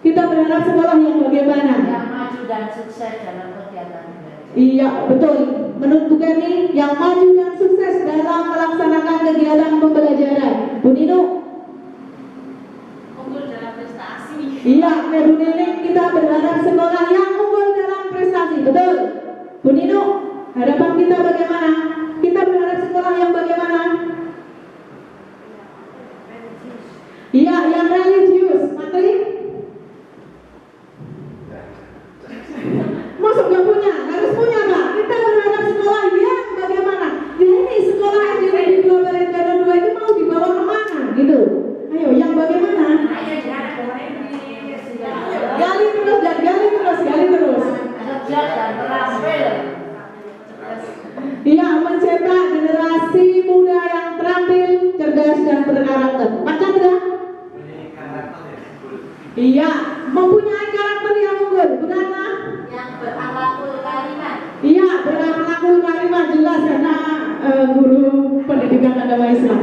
Kita berharap sekolah yang bagaimana? Yang maju dan sukses dalam kegiatan belajar. Iya, betul. Menurut Bu Gerni, yang maju dan sukses dalam melaksanakan kegiatan pembelajaran. Bu Nino. Unggul dalam prestasi. Iya, Bu Nining, kita berharap sekolah yang unggul dalam prestasi, betul. Bu Nino, harapan kita bagaimana? Kita berharap sekolah yang bagaimana? Iya, yang religius. Materi? Masuk gak punya? Harus punya Pak. Kita berharap sekolah yang bagaimana? Ya ini sekolah SD Negeri 2 Balidono 2 itu mau dibawa kemana? Gitu. Ayo, yang bagaimana? Gali terus dan gali terus. Cerdas dan terampil. Iya, mencetak generasi muda yang terampil, cerdas dan berkarakter. Pak Chandra? Iya, mempunyai karakter yang unggul. Benar? Yang berakhlakul karimah. Iya, berakhlakul karimah jelas karena guru pendidikan agama Islam.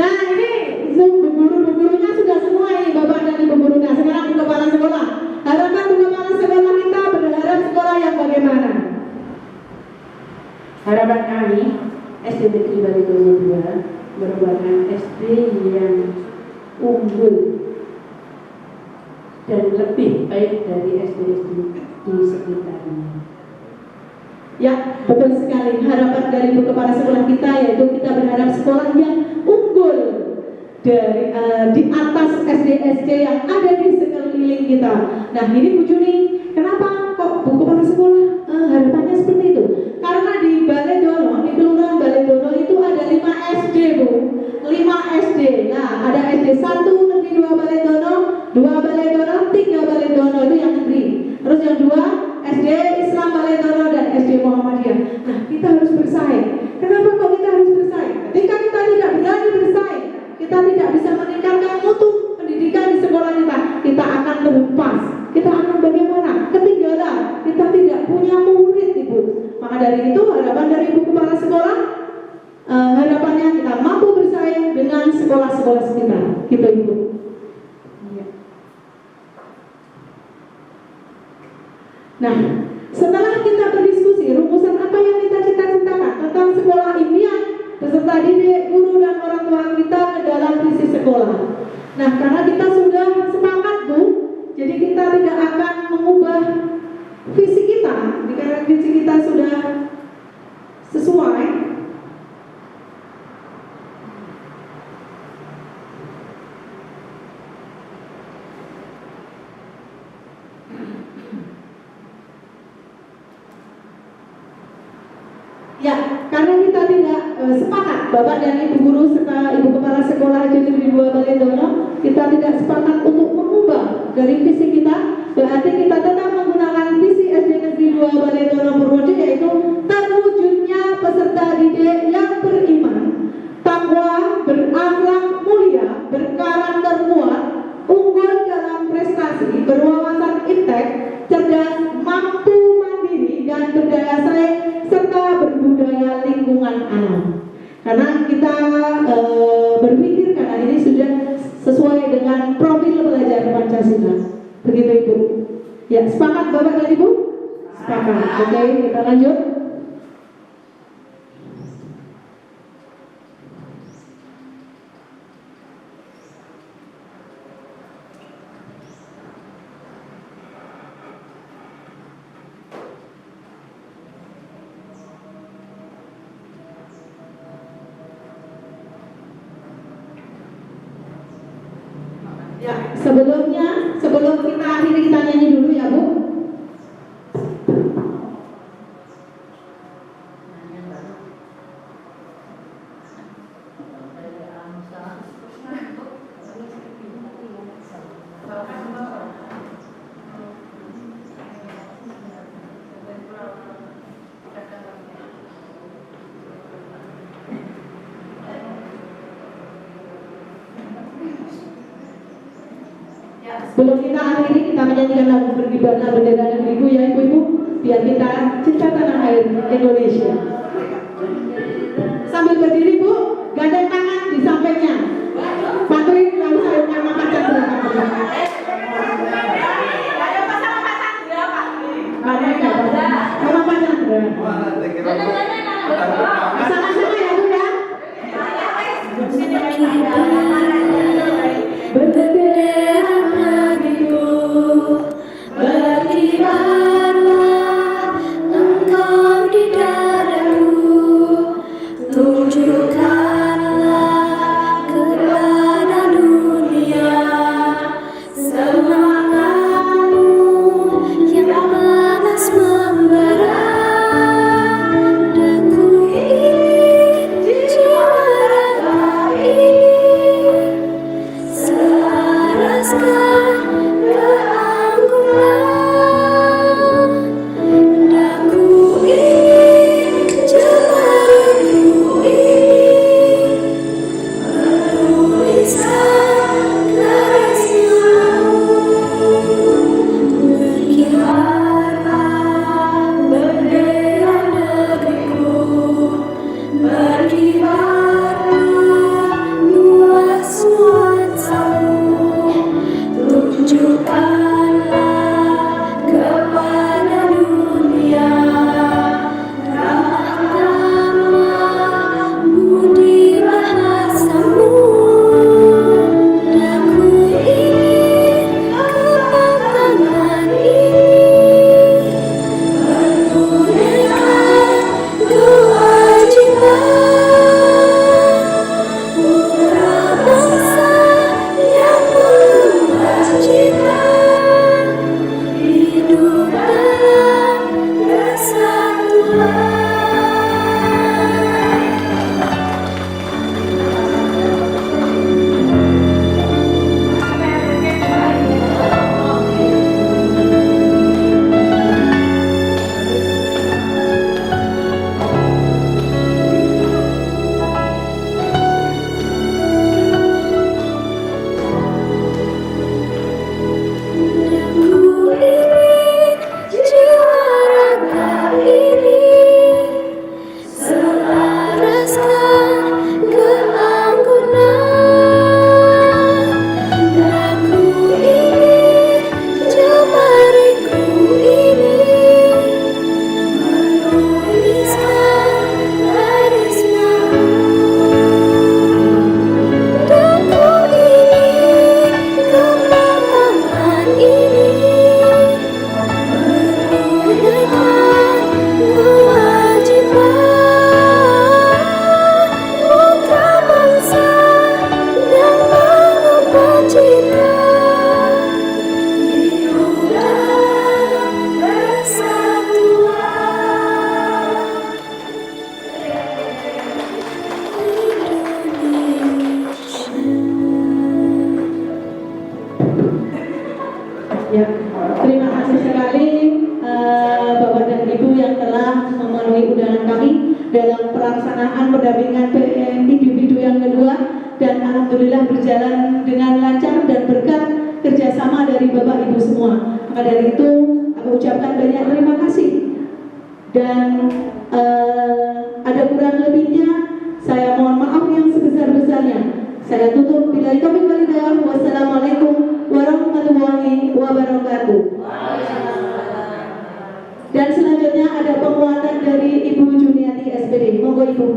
Nah, ini guru-gurunya sudah semua ini Bapak dan Ibu gurunya. Sekarang Bu Kepala Sekolah. Harapan Bu Kepala Sekolah kita berharap sekolah yang bagaimana? Harapan kami SD Negeri Balidono 2 merupakan SD yang unggul dan lebih baik dari SD-SD di sekitarnya. Ya, betul sekali. Harapan dari Bu Kepala Sekolah kita yaitu kita berharap sekolah yang unggul dari di atas SD-SD yang ada di sekeliling kita. Nah, ini Bu Juni, kenapa kok Bu Kepala Sekolah harapannya seperti itu? Karena di Balidono, di Kelurahan Balidono itu ada 5 SD Bu, 5 SD. Nah, ada SD 1 Negeri 2 Balidono, 2 Balidono, 3 Balidono itu yang negeri. Terus yang 2 SD Islam Balidono dan SD Muhammadiyah. Nah, kita harus bersaing. Kenapa kok kita harus bersaing? Ketika kita tidak berani bersaing, kita tidak bisa meningkatkan mutu pendidikan di sekolah kita akan terlepas. Kita akan bagaimana? Ketinggalan. Kita tidak punya murid Ibu. Maka dari itu harapan dari Ibu Kepala Sekolah, harapannya kita mampu bersaing dengan sekolah-sekolah sekitar. Gitu Ibu. Nah, setelah kita berdiskusi rumusan apa yang kita cita-citakan tentang sekolah impian, peserta didik, guru dan orang tua kita ke dalam visi sekolah. Nah, karena kita sudah sepakat Bu, jadi kita tidak akan mengubah visi kita, karena visi kita sudah sesuai. Ya, karena kita tidak sepakat, Bapak dan Ibu guru serta Ibu Kepala Sekolah SD Negeri 2 Balidono, kita tidak sepakat untuk mengubah dari visi kita, berarti kita tetap menggunakan visi Bapak dan Ibu? Sepakat. Oke, kita lanjut. Ya, sebelum kita akhiri, kita nyanyi dulu ya Bu. Sebelum kita akhiri, kita menyanyikan lagu Berkibarlah Bendera Negeriku ya Ibu-Ibu, biar kita cinta tanah air Indonesia. Sambil berdiri Bu, gandeng tangan di sampingnya. Bantuin lalu saya Mama Pacar berangkat. Mama Pacar sama-sama ya Bu ya. Bendera negeriku, berkibarlah engkau di dadaku, tunjukkanlah kepada dunia semangatmu yang panas membara. Daku ingin juara ini, selaraskan keanggunan. Daku ingin jemariku ini menuliskan garis-garismu. Berkibarlah bendera negeriku, berkibarlah luas nuansamu, tunjukkanlah kepada dunia ramah tamah budi bahasamu. Daku ingin kepatangan ini menunaikan kewajiban putra bangsa yang mengubah cita, hidup dalam kesatuan. Daku ingin juara ini, selaraskan keanggunan. Daku ingin jemariku ini menuliskan garis-garismu. Daku ingin kepatangan ini menunaikan kewajiban putra bangsa yang mengubah cita, hidup dalam persatuan Indonesia. Ya, terima kasih sekali Bapak dan Ibu yang telah memenuhi undangan kami dalam pelaksanaan pendampingan individu yang kedua, dan alhamdulillah berjalan dengan lancar dan berkat kerjasama dari Bapak Ibu semua. Maka dari itu aku ucapkan banyak terima kasih, dan ada kurang lebihnya saya mohon maaf yang sebesar-besarnya. Saya tutup bila itu wassalamualaikum warahmatullahi wabarakatuh. Dan selanjutnya ada penguatan dari Ibu Juniati SPD. Monggo Ibu.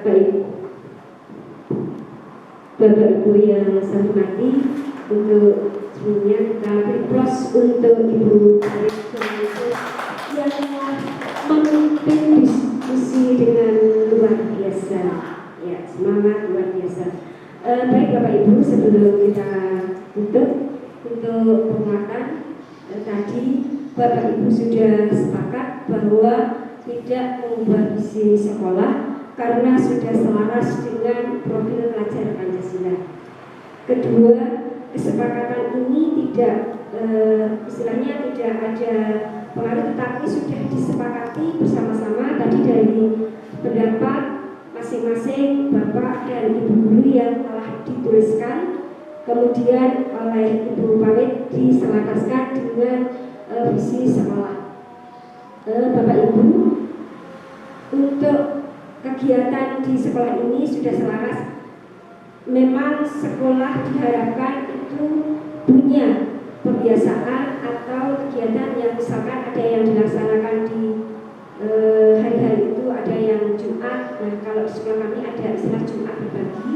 Baik, Bapak Ibu yang saya hormati, untuk sebelumnya kita beri plus untuk Ibu Arif yang memimpin diskusi dengan luar biasa, ya semangat luar biasa. Baik Bapak Ibu, sebelum kita tutup untuk penguatan, tadi Bapak Ibu sudah sepakat bahwa tidak mengubah visi sekolah karena sudah selaras dengan profil pelajar Pancasila. Kedua, kesepakatan ini tidak istilahnya tidak ada pengaruh, tetapi sudah disepakati bersama-sama tadi dari pendapat masing-masing Bapak dan Ibu guru yang telah dituliskan, kemudian oleh Ibu Pamit diselaraskan dengan visi sekolah. Bapak Ibu, untuk kegiatan di sekolah ini sudah selaras. Memang sekolah diharapkan itu punya kebiasaan atau kegiatan yang misalkan ada yang dilaksanakan di hari-hari itu, ada yang Jumat. Nah, kalau di sekolah kami ada istilah Jumat berbagi.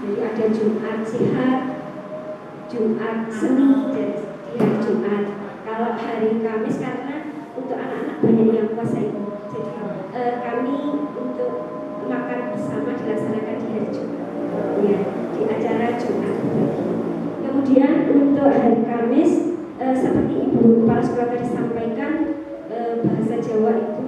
Jadi ada Jumat sehat, Jumat seni, dan hari Jumat. Kalau hari Kamis karena untuk anak-anak banyak yang puasa itu, jadi kami untuk makan bersama dilaksanakan di hari Jumat, ya, di acara Jumat berbagi. Kemudian untuk hari Kamis seperti Ibu Kepala Sekolah tadi sampaikan, bahasa Jawa itu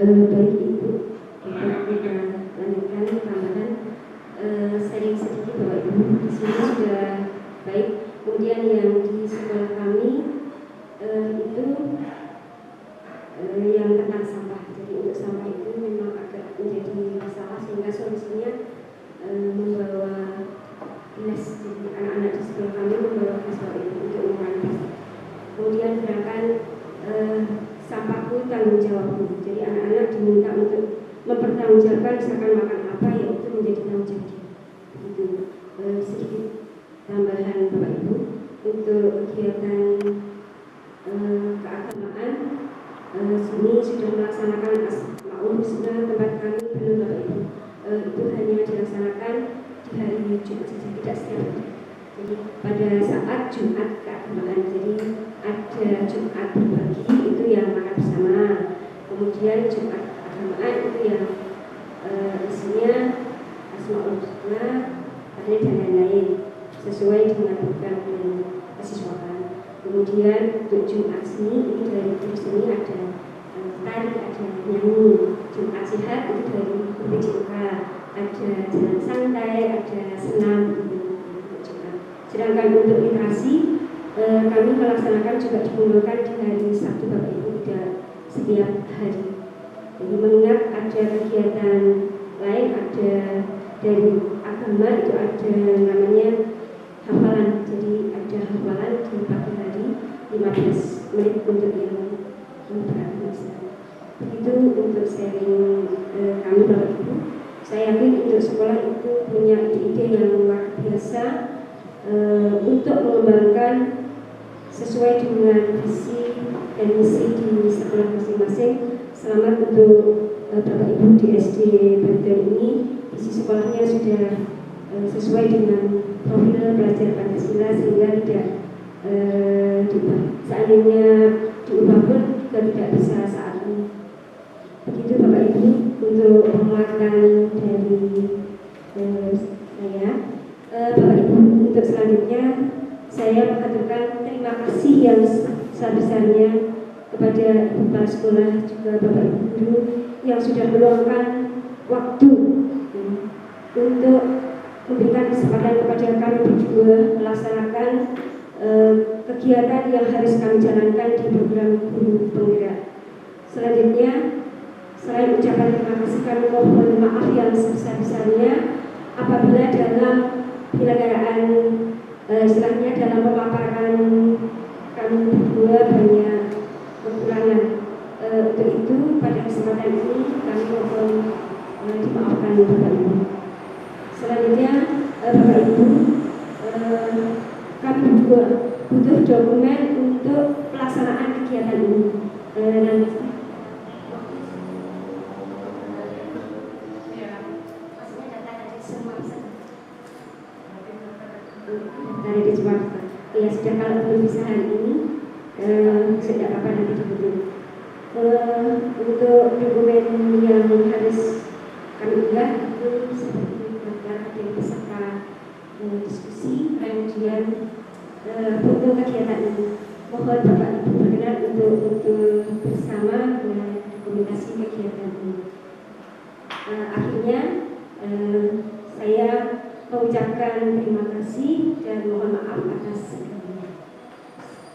baik Ibu, kita lanjutkan tambahan sharing sedikit Bapak Ibu. Di sini sudah baik. Kemudian yang di sekolah kami itu yang tentang sampah. Jadi untuk sampah itu memang agak menjadi masalah sehingga solusinya membawa dinas. Jadi anak-anak di sekolah kami membawa dinas itu untuk mengurangi plastik. Kemudian gerakan sampahku tanggung jawabku. Jadi anak-anak diminta untuk mempertanggungjawabkan misalkan makan apa, ya itu menjadi tanggung jawab dia. Itu sedikit tambahan Bapak Ibu untuk kegiatan keagamaan. Sini sudah melaksanakan Asmaul Husna, tempat kami belum Bapak Ibu. Itu hanya dilaksanakan di hari Jumat saja, tidak setiap hari. Jadi pada saat Jumat keagamaan, jadi ada Jumat berbagi itu yang makan bersama, kemudian Jumat keagamaan itu yang isinya Asmaul Husna, dan lain-lain sesuai dengan program dan Kemudian untuk Jumat seni itu dari guru seni ada tari, ada nyanyi. Jumat sehat itu dari BPJUK, ada jalan santai, ada senam juga. Sedangkan untuk literasi kami melaksanakan juga dikumpulkan di hari Sabtu Bapak Ibu tidak setiap hari. Jadi mengingat ada kegiatan lain, ada dari agama itu ada namanya hafalan. Jadi ada hafalan di pagi hari 15 menit untuk yang beragama Islam. Begitu untuk sharing kami Bapak Ibu. Saya yakin untuk sekolah itu punya ide-ide yang luar biasa untuk mengembangkan sesuai dengan visi dan misi di sekolah masing-masing. Selamat untuk Bapak Ibu di SD Banten ini. Visi sekolahnya sudah sesuai dengan profil belajar Pancasila sehingga tidak diubah. Seandainya diubah pun juga tidak bisa saat ini. Begitu Bapak Ibu untuk penguatan dari saya. Bapak Ibu, untuk selanjutnya saya mengaturkan terima kasih yang sebesar-besarnya kepada Ibu Kepala Sekolah juga Bapak Ibu Guru yang sudah meluangkan waktu untuk memberikan kesempatan kepada kami berdua melaksanakan kegiatan yang harus kami jalankan di program Guru Penggerak. Selanjutnya, selain ucapan terima kasih, kami mohon maaf yang sebesar-besarnya apabila dalam penyelenggaraan istilahnya dalam pemaparan kami berdua banyak kekurangan. Untuk itu pada kesempatan ini kami mohon dimaafkan Bapak Ibu. Selanjutnya Bapak Ibu, kami berdua butuh dokumen untuk pelaksanaan kegiatan ini. Dari di Jakarta. Ya sudah, kalau belum bisa hari ini sudah apa nanti dihubungi. Untuk dokumen yang harus kami unggah itu seperti ada peserta diskusi, kemudian foto kegiatan ini. Mohon Bapak Ibu berkenan untuk bersama dokumentasi kegiatan ini. Akhirnya saya mengucapkan terima kasih dan mohon maaf atas segalanya.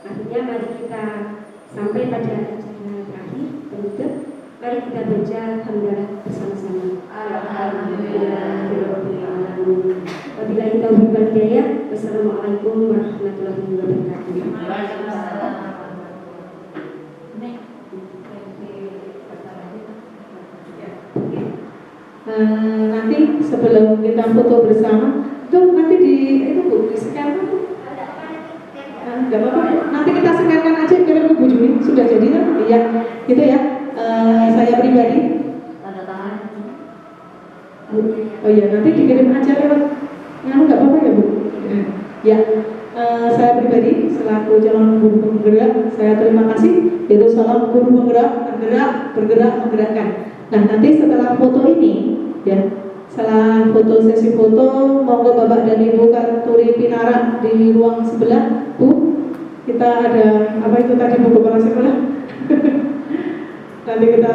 Akhirnya mari kita sampai pada acara terakhir penutup. Mari kita baca hamdalah bersama-sama. Alhamdulillahirobbilalamin. Wabillahi taufiq wal hidayah. Wassalamualaikum warahmatullahi wabarakatuh. Nanti sebelum kita foto bersama itu nanti di scan kan? Enggak apa-apa. Nanti kita scankan aja kirim ke Bu Juni. Sudah jadi kan? Iya, gitu ya. Saya pribadi. Oh iya, nanti dikirim aja lewat. Enggak apa-apa ya Bu. Ya. Saya pribadi selaku calon guru penggerak, saya terima kasih. Yaitu salam guru penggerak, bergerak, menggerakkan. Nah, nanti setelah foto ini, ya, setelah foto sesi foto, monggo Bapak dan Ibu Karturi Pinara di ruang sebelah, Bu. Kita ada apa itu tadi Bu Kepala Sekolah? Nanti kita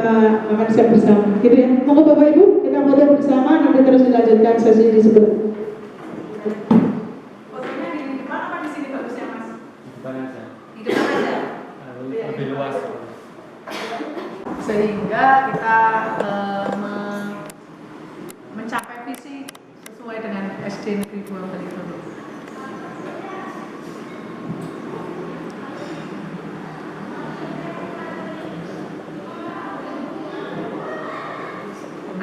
makan siap bersama, gitu ya. Monggo Bapak Ibu, kita foto bersama, nanti terus dilanjutkan sesi di sebelah. Fotonya di depan apa di sini bagusnya Mas? Depan aja. Di depan aja. Lebih luas. Sehingga kita mencapai visi sesuai dengan SD Negeri 2 Balitolo.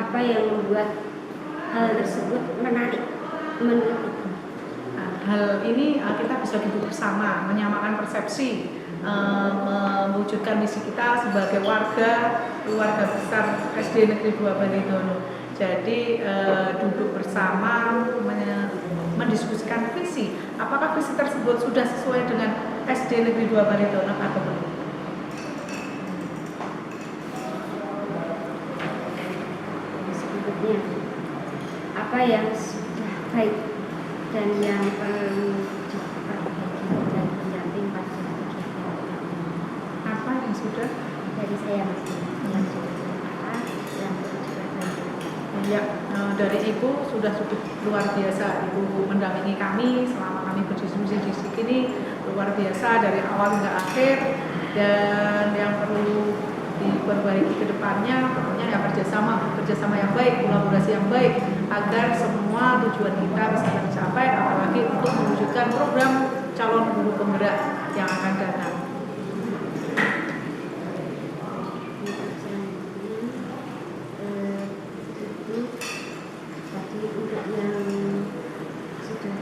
Apa yang membuat hal tersebut menarik menurut Ibu? Hal ini kita bisa duduk bersama, menyamakan persepsi, mewujudkan misi kita sebagai keluarga besar SD Negeri 2 Balitolo. Jadi duduk bersama mendiskusikan visi. Apakah visi tersebut sudah sesuai dengan SD Negeri 2 Balitolo atau belum? Selanjutnya, apa yang sudah baik dan yang perlu diperbaiki dan pendamping pada kegiatan Ya, dari Ibu sudah luar biasa. Ibu mendampingi kami selama kami berdiskusi di sini luar biasa dari awal hingga akhir, dan yang perlu diperbaiki ke depannya pokoknya ya kerjasama yang baik, kolaborasi yang baik agar semua tujuan kita bisa tercapai, apalagi untuk mewujudkan program calon guru penggerak yang akan datang. Tadi untuk yang sudah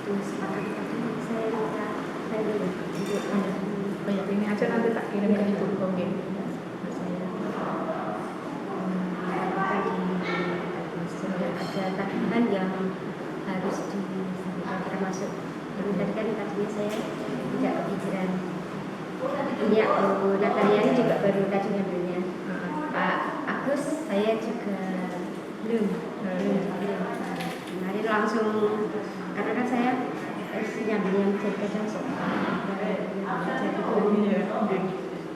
disepakati tadi saya minta tadi ya untuk Banyak ini aja nanti tak kirim ke Ibu. Oke. Sudah ada tagihan yang harus disampaikan, termasuk yang tadi kan tadinya saya tidak kepikiran. Iya, Natalia ini juga baru tadi ngambilnya. Pak Agus saya juga belum. Kemarin langsung, karena kan saya ngambilnya menjadi kadang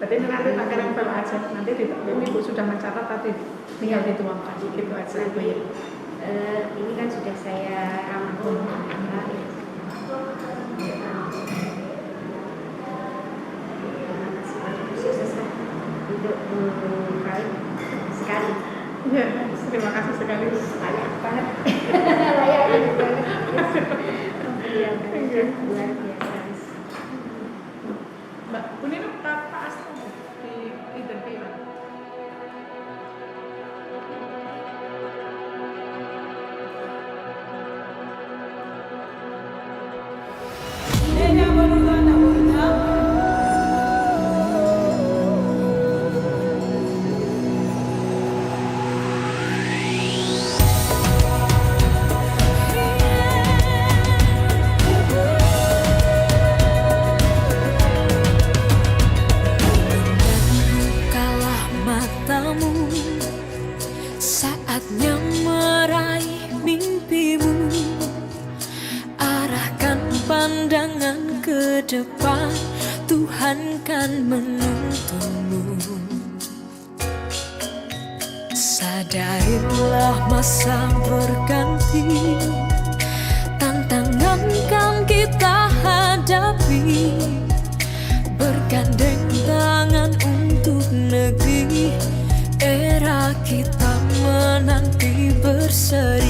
Berarti nanti tak kirim file aja. Nanti Ibu sudah mencatat tadi, tinggal dituangkan gitu aja. Ini kan sudah saya rangkum. Sukses untuk kali sekali. Ya, terima kasih sekali. Banyak banget. Layak banget. Luar biasa. Mbak Punina, Pak Asta di interview. Bukalah matamu, saatnya meraih mimpimu. Arahkan pandangan ke depan, Tuhan kan menuntunmu. Sadarilah masa berganti, tantangan kan kita hadapi. Bergandeng tangan untuk negeri, era kita menanti berseri.